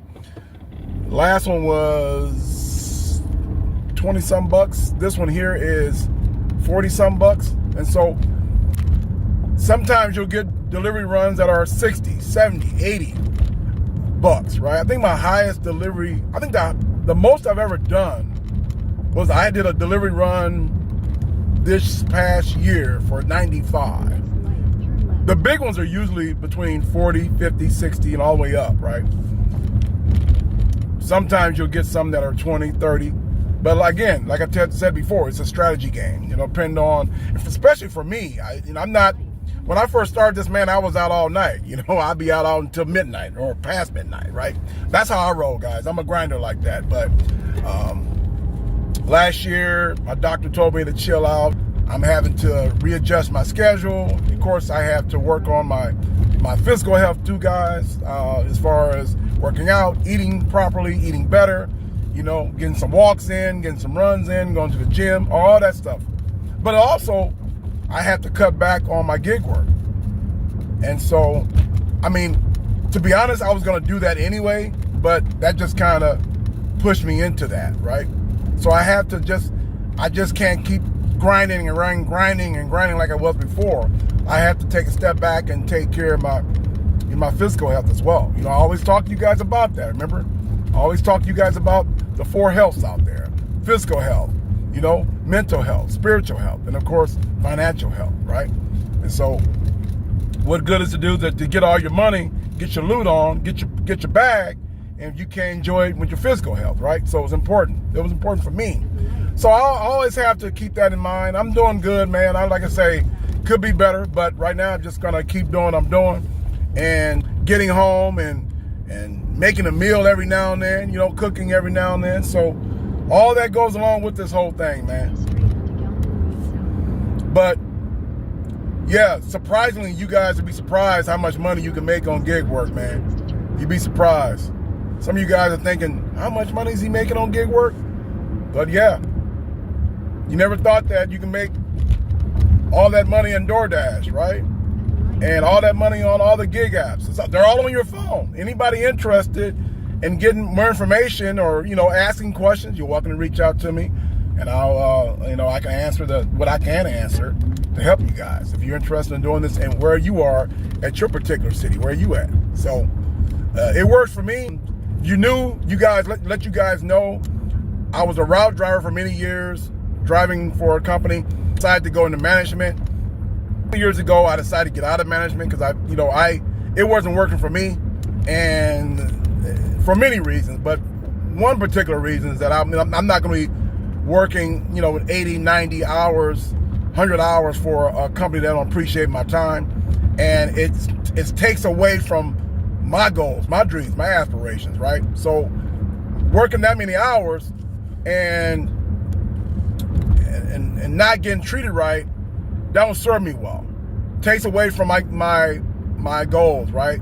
Last one was 20-some bucks. This one here is 40-some bucks. And so sometimes you'll get delivery runs that are 60, 70, 80 bucks, right? I think my highest delivery, I think the most I've ever done was I did a delivery run this past year for 95. The big ones are usually between 40, 50, 60, and all the way up, right? Sometimes you'll get some that are 20, 30. But again, like I said before, it's a strategy game, you know, depending on, especially for me, I'm not, when I first started this, man, I was out all night. You know, I'd be out until midnight or past midnight, right? That's how I roll, guys. I'm a grinder like that. But last year, my doctor told me to chill out. I'm having to readjust my schedule. Of course, I have to work on my physical health too, guys, as far as working out, eating properly, eating better, you know, getting some walks in, getting some runs in, going to the gym, all that stuff. But also, I have to cut back on my gig work. And so, I mean, to be honest, I was going to do that anyway, but that just kind of pushed me into that, right? So I have to I just can't keep grinding like I was before. I have to take a step back and take care of my physical health as well. You know, I always talk to you guys about that, remember? I always talk to you guys about the 4 healths out there. Physical health, you know, mental health, spiritual health, and of course, financial health, right? And so what good is to do that to get all your money, get your loot on, get your bag, and you can't enjoy it with your physical health, right? So it's important. It was important for me. So I'll always have to keep that in mind. I'm doing good, man. Like I say, could be better, but right now I'm just gonna keep doing what I'm doing and getting home and making a meal every now and then, you know, cooking every now and then. So all that goes along with this whole thing, man. But yeah, surprisingly, you guys would be surprised how much money you can make on gig work, man. You'd be surprised. Some of you guys are thinking, how much money is he making on gig work? But yeah, you never thought that you can make all that money in DoorDash, right? And all that money on all the gig apps. They're all on your phone. Anybody interested in getting more information or, you know, asking questions, you're welcome to reach out to me, and I'll, you know, I can answer what I can answer to help you guys if you're interested in doing this and where you are at your particular city, where you at. So it works for me. You knew, you guys, let you guys know, I was a route driver for many years, driving for a company. Decided to go into management. Years ago, I decided to get out of management because it wasn't working for me, and for many reasons. But one particular reason is that I'm not going to be working, you know, 80, 90 hours, 100 hours for a company that don't appreciate my time, and it takes away from my goals, my dreams, my aspirations, right? So working that many hours and not getting treated right, that don't serve me well. Takes away from my goals, right?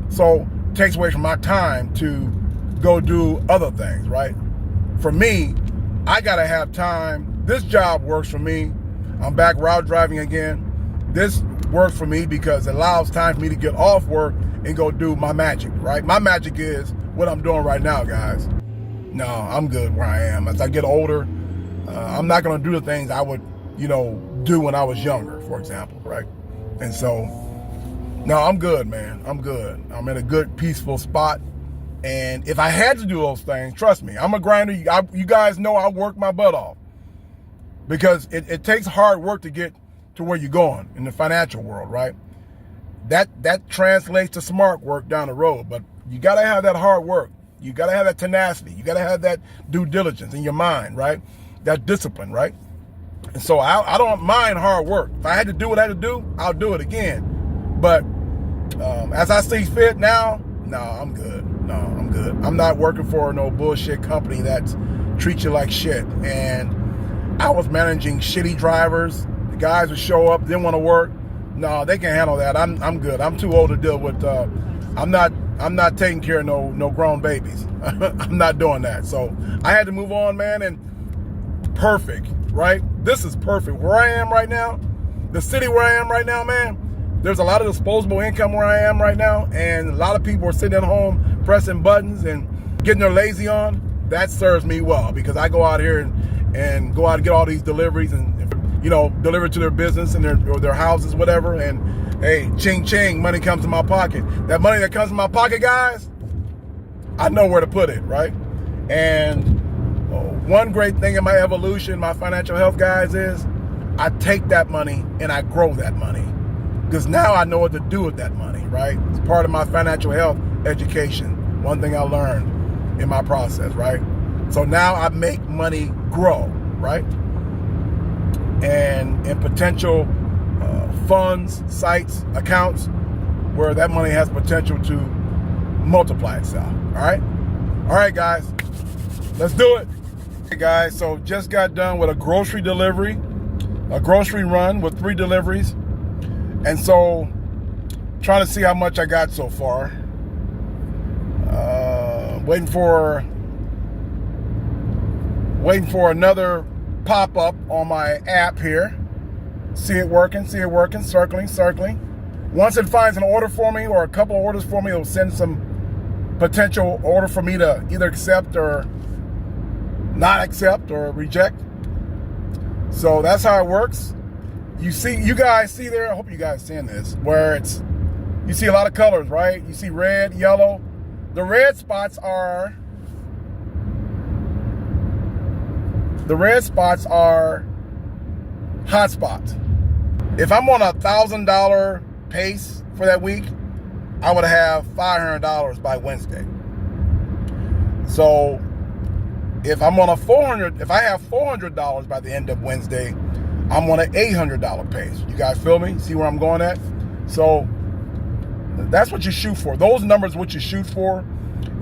So takes away from my time to go do other things, right? For me, I gotta have time. This job works for me. I'm back route driving again. This works for me because it allows time for me to get off work and go do my magic, right? My magic is what I'm doing right now, guys. No, I'm good where I am. As I get older, I'm not gonna do the things I would, you know, do when I was younger, for example, right? And so, no, I'm good, man. I'm good. I'm in a good, peaceful spot. And if I had to do those things, trust me, I'm a grinder. You guys know I work my butt off because it takes hard work to get to where you're going in the financial world, right? That translates to smart work down the road, but you gotta have that hard work. You gotta have that tenacity. You gotta have that due diligence in your mind, right? That discipline, right? And so I don't mind hard work. If I had to do what I had to do, I'll do it again. But as I see fit now, no, I'm good. No, I'm good. I'm not working for no bullshit company that treats you like shit. And I was managing shitty drivers. The guys would show up, didn't want to work. No, they can't handle that. I'm good. I'm too old to deal with. I'm not taking care of no grown babies. I'm not doing that. So I had to move on, man. And perfect, right? This is perfect. Where I am right now, the city where I am right now, man, there's a lot of disposable income where I am right now, and a lot of people are sitting at home pressing buttons and getting their lazy on. That serves me well because I go out here and go out and get all these deliveries and, you know, deliver to their business and their houses, whatever. And hey, ching ching, money comes in my pocket. That money that comes in my pocket, guys, I know where to put it, right? And one great thing in my evolution, my financial health, guys, is I take that money and I grow that money because now I know what to do with that money, right? It's part of my financial health education. One thing I learned in my process, right? So now I make money grow, right? And in potential funds, sites, accounts, where that money has potential to multiply itself, all right? All right, guys, let's do it. Hey guys, so just got done with a grocery delivery, a grocery run with 3 deliveries. And so trying to see how much I got so far. Waiting for another pop-up on my app here. See it working, circling. Once it finds an order for me or a couple of orders for me, it'll send some potential order for me to either accept or not accept or reject. So that's how it works. You guys see there, I hope you guys seeing this, where you see a lot of colors, right? You see red, yellow. The red spots are The red spots are hot spots. If I'm on $1,000 pace for that week, I would have $500 by Wednesday. So if I'm on if I have $400 by the end of Wednesday, I'm on an $800 pace. You guys feel me? See where I'm going at? So that's what you shoot for. Those numbers, what you shoot for.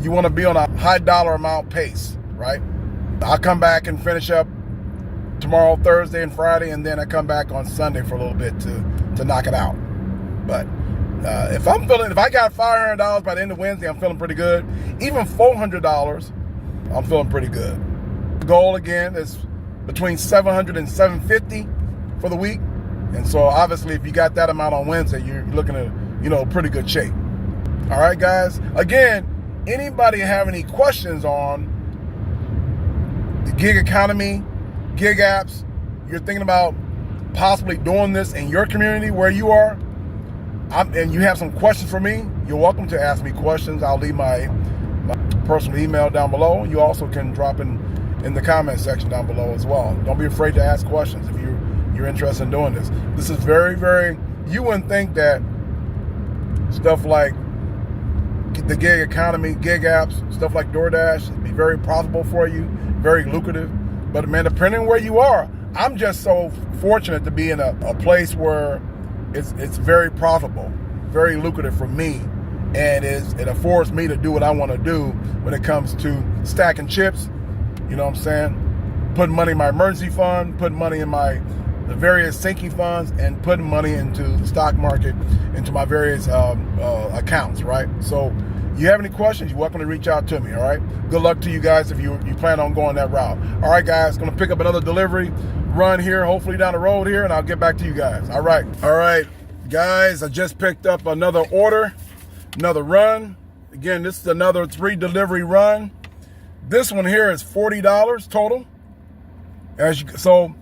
You want to be on a high dollar amount pace, right? I'll come back and finish up tomorrow, Thursday and Friday, and then I come back on Sunday for a little bit to knock it out. But if I got $500 by the end of Wednesday, I'm feeling pretty good. Even $400, I'm feeling pretty good. The goal again is between $700 and $750 for the week. And so obviously if you got that amount on Wednesday, you're looking at, pretty good shape. All right, guys. Again, anybody have any questions on the gig economy, gig apps, you're thinking about possibly doing this in your community where you are, and you have some questions for me, you're welcome to ask me questions. I'll leave my personal email down below. You also can drop in the comment section down below as well. Don't be afraid to ask questions if you're interested in doing this. This is very, very, you wouldn't think that stuff like the gig economy, gig apps, stuff like DoorDash would be very profitable for you, very lucrative. But man, depending on where you are, I'm just so fortunate to be in a place where it's very profitable, very lucrative for me, and it affords me to do what I want to do when it comes to stacking chips. You know what I'm saying? Putting money in my emergency fund, putting money in the various sinking funds, and putting money into the stock market, into my various accounts, right? So you have any questions, you're welcome to reach out to me, all right? Good luck to you guys if you plan on going that route. All right, guys, going to pick up another delivery run here, hopefully down the road here, and I'll get back to you guys. All right, guys, I just picked up another order, another run. Again, this is another 3 delivery run. This one here is $40 total. So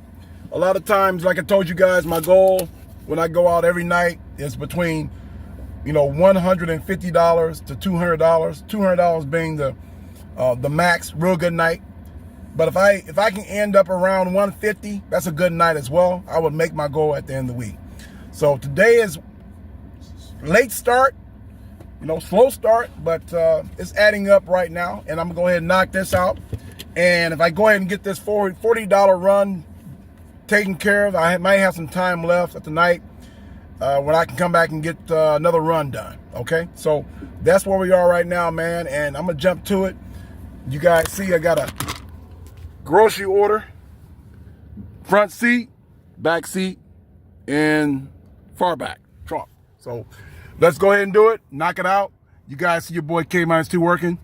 a lot of times, like I told you guys, my goal when I go out every night is between $150 to $200. $200 being the max, real good night. But if I can end up around $150, that's a good night as well. I would make my goal at the end of the week. So today is late start, slow start, but it's adding up right now. And I'm gonna go ahead and knock this out. And if I go ahead and get this $40 run taken care of, I might have some time left at the night when I can come back and get another run done. Okay, so that's where we are right now, man. And I'm gonna jump to it. You guys see, I got a grocery order, front seat, back seat, and far back trunk. So let's go ahead and do it, knock it out. You guys see your boy Kminustwo working,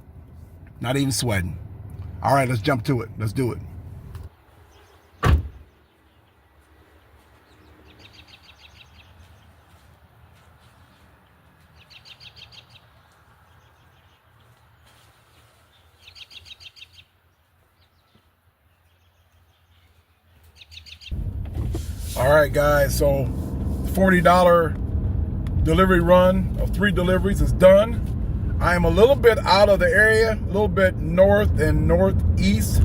not even sweating. All right, let's jump to it. Let's do it. All right, guys, so $40 delivery run of 3 deliveries is done. I am a little bit out of the area, a little bit north and northeast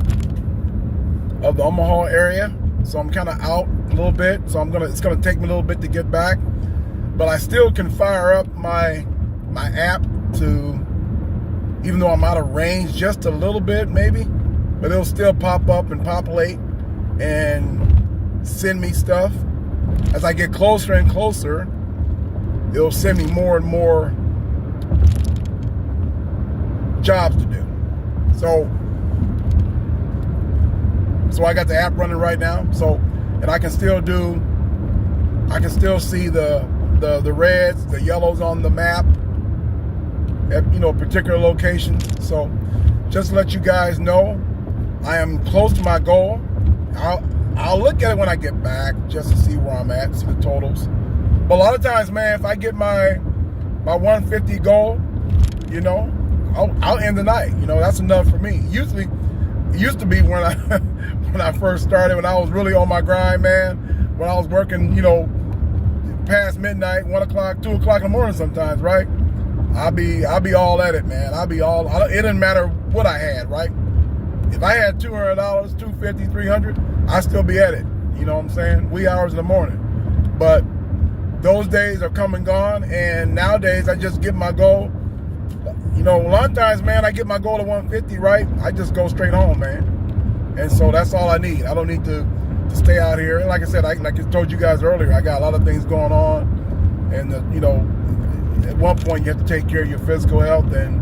of the Omaha area. So I'm kind of out a little bit. So it's gonna take me a little bit to get back. But I still can fire up my app to, even though I'm out of range just a little bit maybe, but it'll still pop up and populate and send me stuff. As I get closer and closer, it'll send me more and more jobs to do. So I got the app running right now. So, and I can still see the reds, the yellows on the map at particular locations. So just to let you guys know, I am close to my goal. I'll look at it when I get back just to see where I'm at, see the totals. But a lot of times, man, if I get my 150 goal, I'll end the night. That's enough for me. Usually, it used to be when I first started, when I was really on my grind, man. When I was working, past midnight, 1 o'clock, 2 o'clock in the morning sometimes, right? I'll be all at it, man. It didn't matter what I had, right? If I had $200, $250, $300, I'd still be at it. You know what I'm saying? Wee hours in the morning. But those days are come and gone, and nowadays I just get my goal. You know, a lot of times, man, I get my goal at 150, right? I just go straight home, man. And so that's all I need. I don't need to stay out here. And like I said, like I told you guys earlier, I got a lot of things going on. And, you know, at one point you have to take care of your physical health and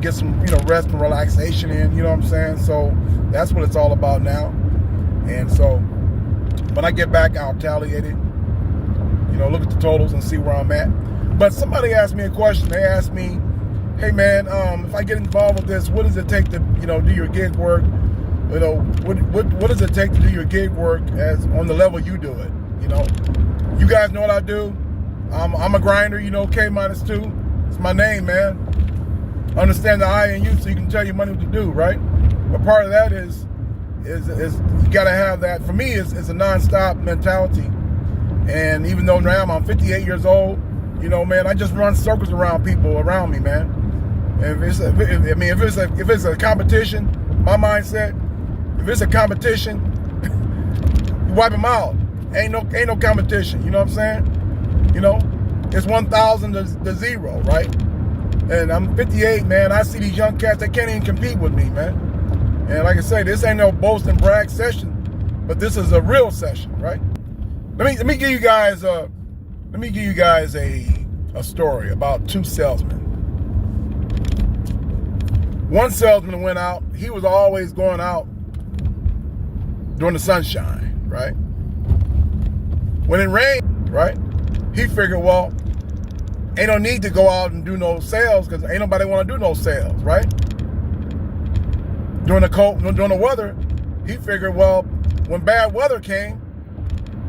get some, you know, rest and relaxation in, you know what I'm saying? So that's what it's all about now. And so when I get back, I'll tally it, you know, look at the totals and see where I'm at. But somebody asked me a question. They asked me, hey man, if I get involved with this, what does it take to, you know, do your gig work? You know, what does it take to do your gig work as on the level you do it? You know, you guys know what I do. I'm a grinder, you know, K-2. It's my name, man. Understand the I and you so you can tell your money what to do, right? But part of that is you gotta have that. For me, it's a non-stop mentality. And even though now I'm 58 years old, you know, man, I just run circles around people around me, man. And if it's a competition, my mindset, if it's a competition, you wipe them out. Ain't no competition. You know what I'm saying? You know, it's 1,000 to 0, right? And I'm 58, man. I see these young cats that can't even compete with me, man. And like I say, this ain't no boast and brag session, but this is a real session, right? Let me give you guys a story about two salesmen. One salesman went out. He was always going out during the sunshine, right? When it rained, right? He figured, well, ain't no need to go out and do no sales because ain't nobody want to do no sales, right? During the weather, he figured, well, when bad weather came,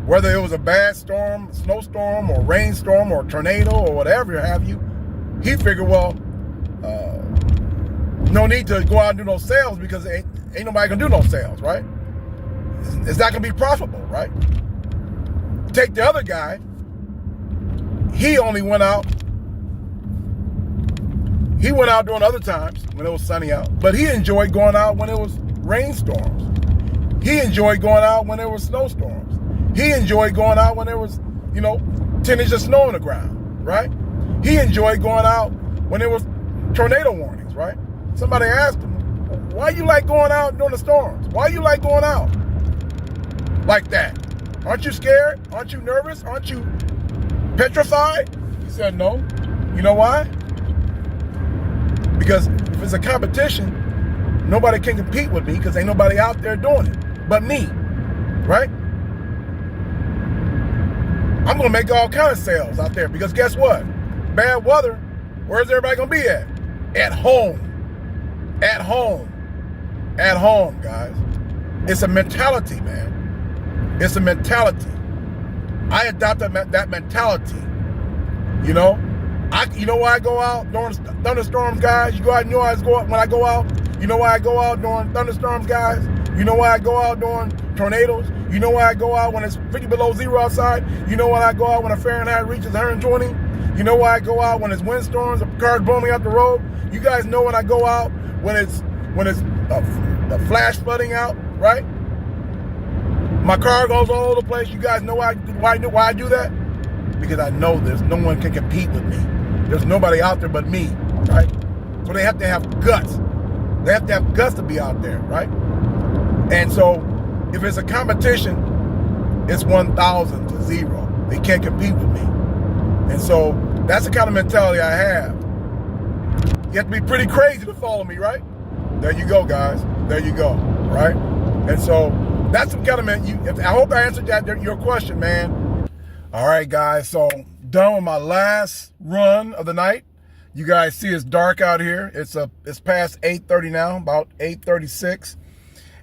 whether it was a bad storm, snowstorm, or rainstorm, or tornado, or whatever have you, he figured, well, no need to go out and do no sales because ain't nobody gonna do no sales, right? It's not gonna be profitable, right? Take the other guy. He only went out. He went out during other times when it was sunny out, but he enjoyed going out when it was rainstorms. He enjoyed going out when there was snowstorms. He enjoyed going out when there was, you know, 10 inches of snow on the ground, right? He enjoyed going out when there was tornado warnings, right? Somebody asked him, why you like going out during the storms? Why you like going out like that? Aren't you scared? Aren't you nervous? Aren't you petrified? He said, no. You know why? Because if it's a competition, nobody can compete with me because ain't nobody out there doing it but me, right? I'm going to make all kinds of sales out there because guess what? Bad weather, where's everybody going to be at? At home. At home. At home, guys. It's a mentality, man. It's a mentality. I adopted that mentality. You know? You know why I go out during thunderstorms, guys? You know why when I go out? You know why I go out during thunderstorms, guys? You know why I go out during tornadoes? You know why I go out when it's 50 below zero outside? You know why I go out when a Fahrenheit reaches 120? You know why I go out when it's windstorms, cars blowing me out the road? You guys know when I go out when it's a flash flooding out, right? My car goes all over the place. You guys know why I do that? Because I know there's no one can compete with me. There's nobody out there but me, right? So they have to have guts. They have to have guts to be out there, right? And so if it's a competition, it's 1,000 to 0. They can't compete with me. And so that's the kind of mentality I have. You have to be pretty crazy to follow me, right? There you go, guys. There you go, right? And so that's some kind of I hope I answered your question, man. All right, guys. So done with my last run of the night. You guys see it's dark out here. It's past 8:30 now, about 8:36.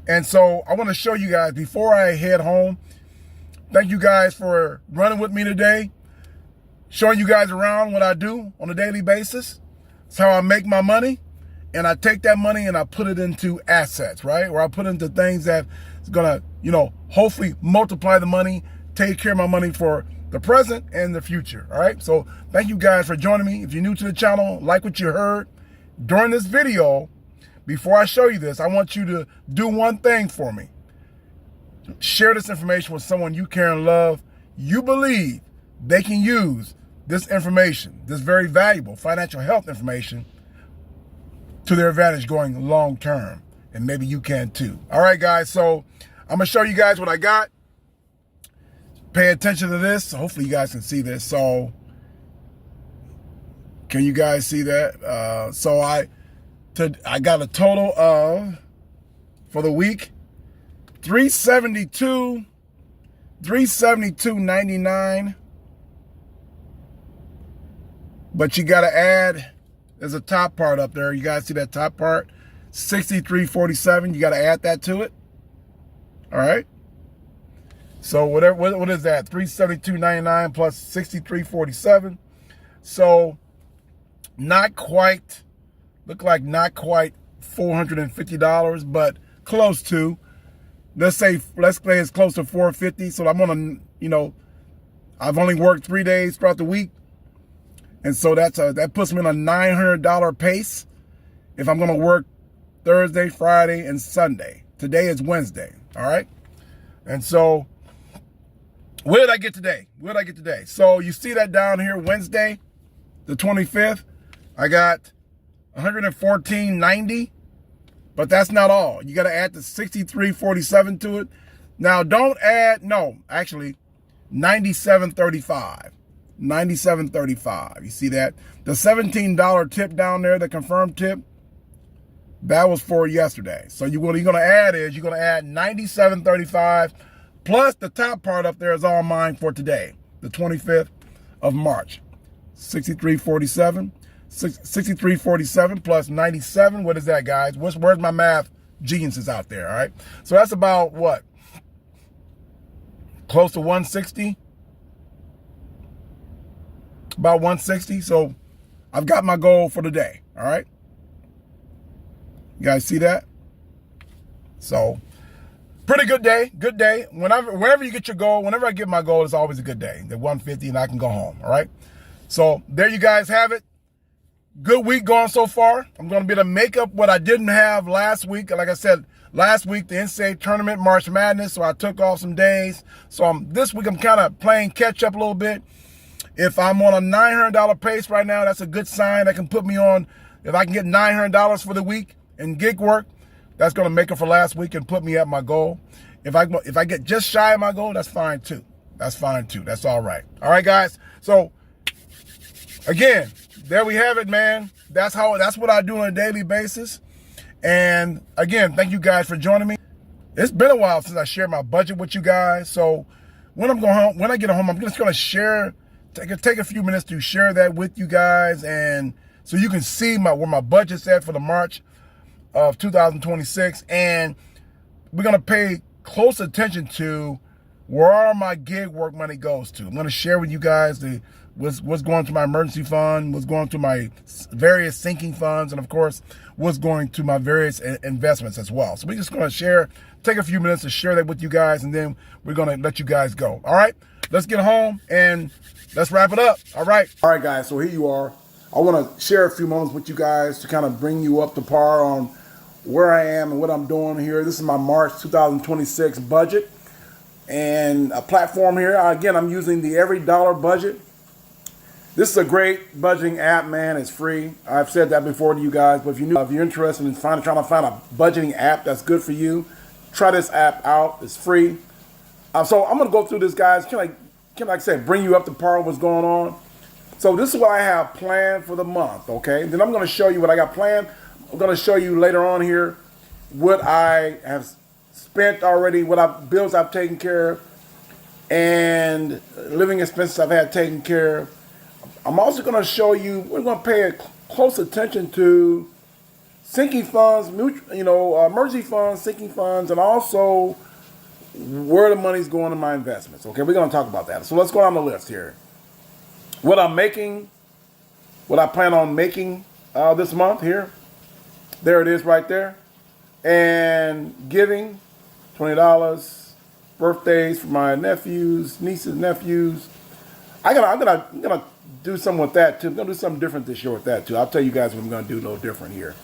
And so I want to show you guys before I head home. Thank you guys for running with me today. Showing you guys around what I do on a daily basis. It's how I make my money. And I take that money and I put it into assets, right? Or I put it into things that is going to, hopefully multiply the money, take care of my money for the present and the future, all right? So thank you guys for joining me. If you're new to the channel, like what you heard during this video, before I show you this, I want you to do one thing for me. Share this information with someone you care and love. You believe they can use this information, this very valuable financial health information, to their advantage going long term. And maybe you can too. All right, guys. So I'm going to show you guys what I got. Pay attention to this. Hopefully you guys can see this. So can you guys see that? So I got a total of, for the week, $372.99. But you got to add, there's a top part up there. You guys see that top part? $63.47. You got to add that to it. All right. So whatever, what is that? $372.99 plus $63.47. So not quite, look like not quite $450, but close to. Let's say it's close to $450. So I'm gonna, I've only worked 3 days throughout the week, and so that puts me on a $900 pace if I'm gonna work Thursday, Friday, and Sunday. Today is Wednesday. All right, and so what did I get today? So you see that down here, Wednesday, the 25th, I got $114.90. But that's not all. You got to add the $63.47 to it. Now, don't add, no, actually, $97.35. $97.35. You see that? The $17 tip down there, the confirmed tip, that was for yesterday. So what you're going to add is you're going to add $97.35 plus the top part up there is all mine for today, the 25th of March. $63.47. $63.47 plus 97. What is that, guys? Where's my math geniuses out there? All right. So that's about what? Close to 160. About 160. So I've got my goal for the day. All right. You guys see that? So pretty good day. Good day. Whenever you get your goal, whenever I get my goal, it's always a good day. The 150 and I can go home. All right. So there you guys have it. Good week going so far. I'm going to be able to make up what I didn't have last week. Like I said, last week, the NCAA tournament, March Madness, so I took off some days. So this week, I'm kind of playing catch up a little bit. If I'm on a $900 pace right now, that's a good sign. That can put me on, if I can get $900 for the week in gig work, that's going to make it for last week and put me at my goal. If I get just shy of my goal, that's fine too. That's all right. All right, guys. So again, there we have it, man. That's what I do on a daily basis. And again, thank you guys for joining me. It's been a while since I shared my budget with you guys. So when I get home, I'm just going to take a few minutes to share that with you guys, and so you can see where my budget's at for the March of 2026. And we're going to pay close attention to where all my gig work money goes to. I'm going to share with you guys what's going to my emergency fund, what's going to my various sinking funds, and of course, what's going to my various investments as well. So we're just going to take a few minutes to share that with you guys, and then we're going to let you guys go. All right, let's get home and let's wrap it up. All right, guys, so here you are. I want to share a few moments with you guys to kind of bring you up to par on where I am and what I'm doing here. This is my March 2026 budget and a platform here. Again, I'm using the Every Dollar Budget. This is a great budgeting app, man. It's free. I've said that before to you guys, but if you're interested in trying to find a budgeting app that's good for you, try this app out. It's free. So I'm going to go through this, guys. Can I say, bring you up to par on what's going on? So this is what I have planned for the month, okay? Then I'm going to show you what I got planned. I'm going to show you later on here what I have spent already, bills I've taken care of, and living expenses I've had taken care of. I'm also going to show you, we're going to pay close attention to sinking funds, emergency funds, sinking funds, and also where the money's going in my investments. Okay, we're going to talk about that. So let's go down the list here. What I'm making, what I plan on making this month here. There it is right there. And giving, $20. Birthdays for my nephews, nieces, nephews. I'm gonna do something with that too. I'm gonna do something different this year with that too. I'll tell you guys what I'm gonna do a little different here.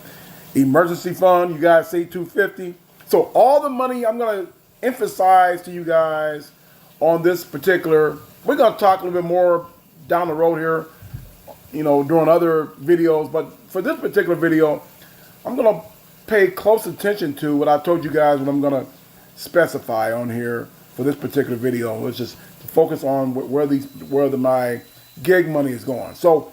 Emergency fund, you guys see 250. So all the money I'm going to emphasize to you guys on this particular, we're going to talk a little bit more down the road here, during other videos. But for this particular video, I'm going to pay close attention to what I told you guys what I'm going to specify on here for this particular video. Let's just focus on where my gig money is going. So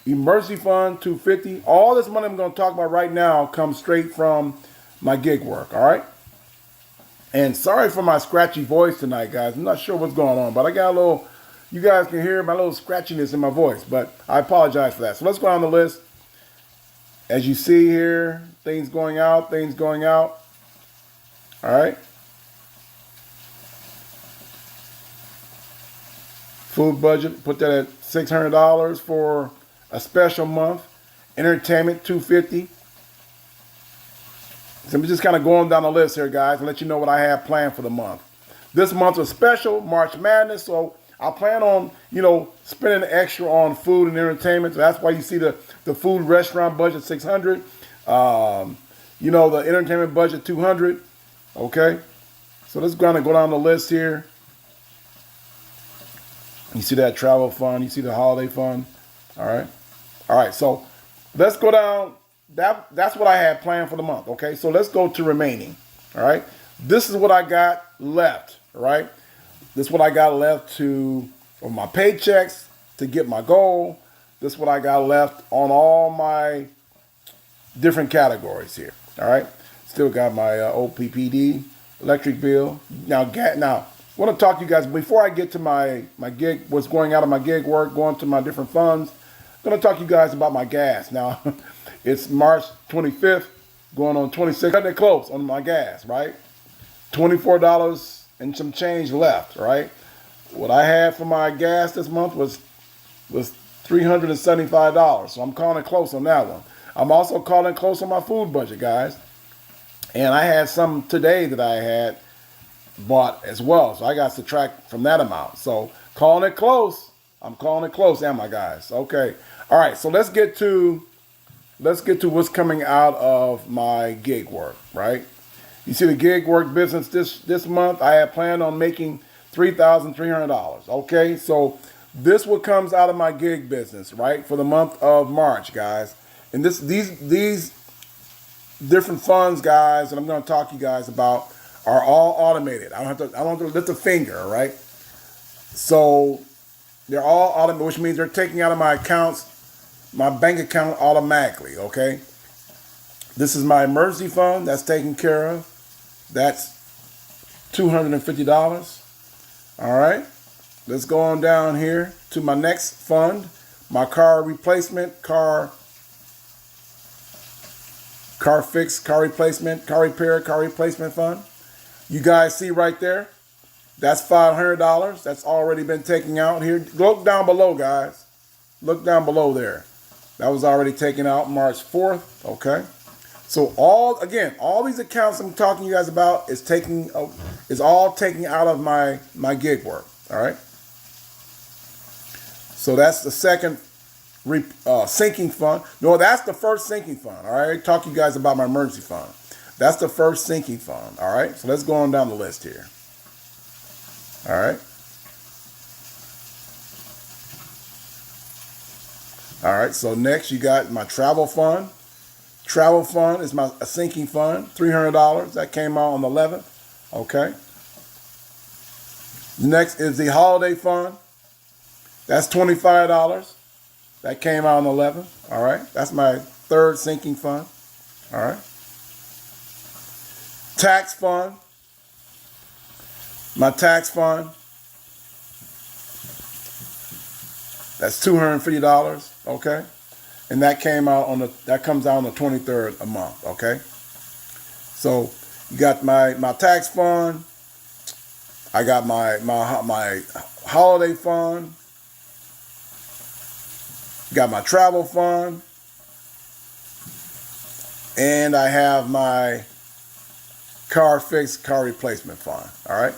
emergency fund 250. All this money I'm going to talk about right now comes straight from my gig work. All right. And sorry for my scratchy voice tonight, guys. I'm not sure what's going on, but I got a little. You guys can hear my little scratchiness in my voice, but I apologize for that. So let's go down the list. As you see here, things going out. All right. Food budget, put that at $600 for a special month. Entertainment, $250. So I'm just kind of going down the list here, guys, and let you know what I have planned for the month. This month is special, March Madness, so I plan on, spending extra on food and entertainment. So that's why you see the food restaurant budget $600. The entertainment budget $200. Okay, so let's kind of go down the list here. You see that travel fund. You see the holiday fund. All right. So let's go down. That's what I had planned for the month. Okay, so let's go to remaining. All right, this is what I got left. All right, this is what I got left for my paychecks to get my goal. This is what I got left on all my different categories here. All right, still got my OPPD, electric bill. Now, I want to talk to you guys before I get to my gig, what's going out of my gig work, going to my different funds. I'm going to talk to you guys about my gas. Now, it's March 25th, going on 26th. Cutting it close on my gas, right? $24 and some change left, right? What I had for my gas this month was $375. So I'm calling it close on that one. I'm also calling close on my food budget, guys. And I had some today that I had bought as well. So I got to subtract from that amount. So calling it close. I'm calling it close, am I, guys? Okay. All right. So let's get to what's coming out of my gig work, right? You see the gig work business this month, I had planned on making $3,300. Okay. So this what comes out of my gig business, right? For the month of March, guys. And these different funds, guys, that I'm going to talk to you guys about are all automated. I don't have to lift a finger, all right? So they're all automated, which means they're taking out of my accounts, my bank account automatically, okay? This is my emergency fund that's taken care of. That's $250. All right. Let's go on down here to my next fund, my car replacement, car fix, car replacement, car repair, car replacement fund. You guys see right there, that's $500. That's already been taken out here. Look down below, guys. Look down below there. That was already taken out March 4th. Okay. So all these accounts I'm talking to you guys about is all taking out of my gig work. All right. So that's the second sinking fund. No, that's the first sinking fund. All right. Talk to you guys about my emergency fund. That's the first sinking fund. All right. So let's go on down the list here. All right. All right. So next you got my travel fund. Travel fund is a sinking fund, $300. That came out on the 11th. Okay. Next is the holiday fund. That's $25. That came out on the 11th. All right. That's my third sinking fund. All right. Tax fund. My tax fund. That's $250. Okay. And that comes out on the 23rd a month. Okay. So you got my tax fund. I got my holiday fund. Got my travel fund. And I have my car fix, car replacement fund. All right.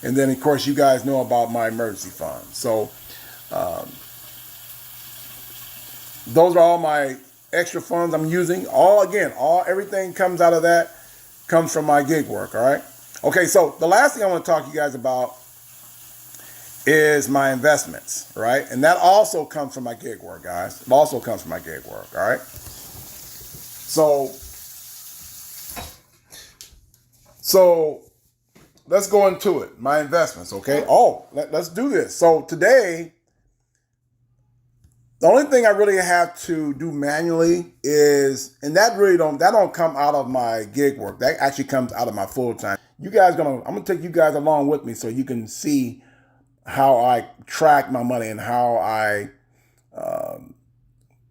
And then, of course, you guys know about my emergency fund. So those are all my extra funds I'm using, everything comes out of that, comes from my gig work, all right? Okay, so the last thing I want to talk to you guys about is my investments, right? And that also comes from my gig work, guys. It also comes from my gig work, all right? So let's go into it. My investments, okay? Let's do this. So today, the only thing I really have to do manually is, and that don't come out of my gig work. That actually comes out of my full time. I'm gonna take you guys along with me so you can see how I track my money and how I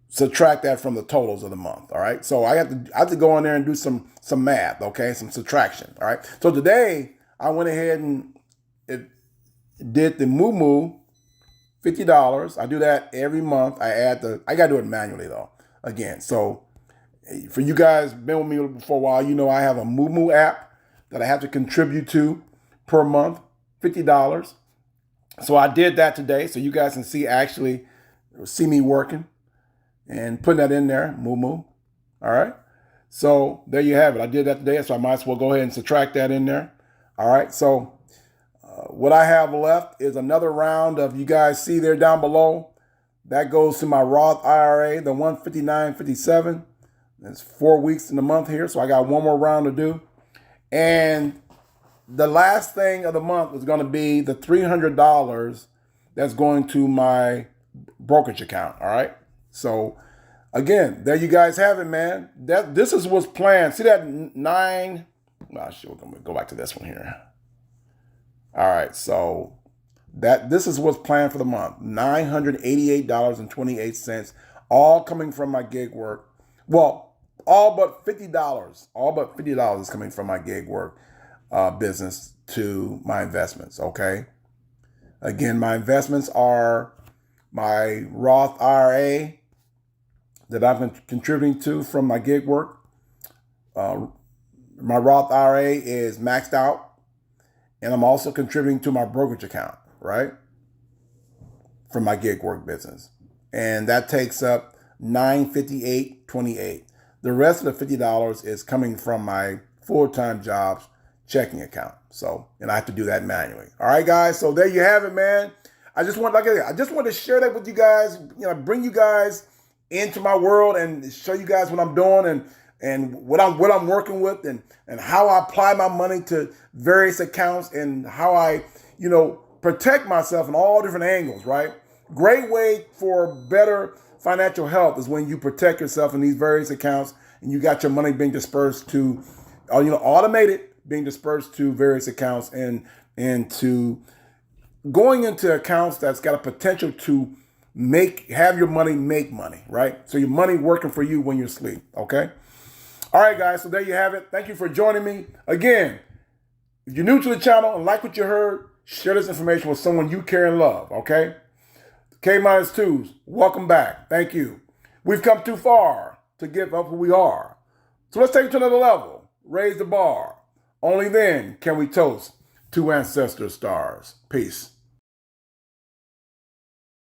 subtract that from the totals of the month. All right. So I have to go in there and do some math. Okay, some subtraction. All right. So today I went ahead and did the moo $50. I do that every month. I gotta do it manually though. Again, so for you guys been with me for a while, you know I have a moo app that I have to contribute to per month, $50. So I did that today, so you guys can see me working and putting that in there, moo. All right. So there you have it. I did that today, so I might as well go ahead and subtract that in there. All right. So what I have left is another round of, you guys see there down below, that goes to my Roth IRA, the 159.57. It's 4 weeks in the month here, so I got one more round to do. And the last thing of the month is going to be the $300 that's going to my brokerage account. All right. So again, there you guys have it, man. This is what's planned. See that nine? Well, sure, I'm gonna go back to this one here. All right, so this is what's planned for the month. $988.28, all coming from my gig work. Well, all but $50. All but $50 is coming from my gig work business to my investments. Okay. Again, my investments are my Roth IRA that I've been contributing to from my gig work. My Roth IRA is maxed out. And I'm also contributing to my brokerage account, right? From my gig work business. And that takes up $958.28. The rest of the $50 is coming from my full-time jobs checking account. So, and I have to do that manually. All right, guys. So there you have it, man. I just want to share that with you guys, bring you guys into my world and show you guys what I'm doing and what I'm working with and how I apply my money to various accounts and how I, protect myself in all different angles, right? Great way for better financial health is when you protect yourself in these various accounts and you got your money being dispersed to, automated, being dispersed to various accounts and to going into accounts that's got a potential to have your money make money, right? So your money working for you when you're asleep, okay? All right, guys, so there you have it. Thank you for joining me. Again, if you're new to the channel and like what you heard, share this information with someone you care and love, okay? K-2s, welcome back. Thank you. We've come too far to give up who we are. So let's take it to another level. Raise the bar. Only then can we toast two ancestor stars. Peace.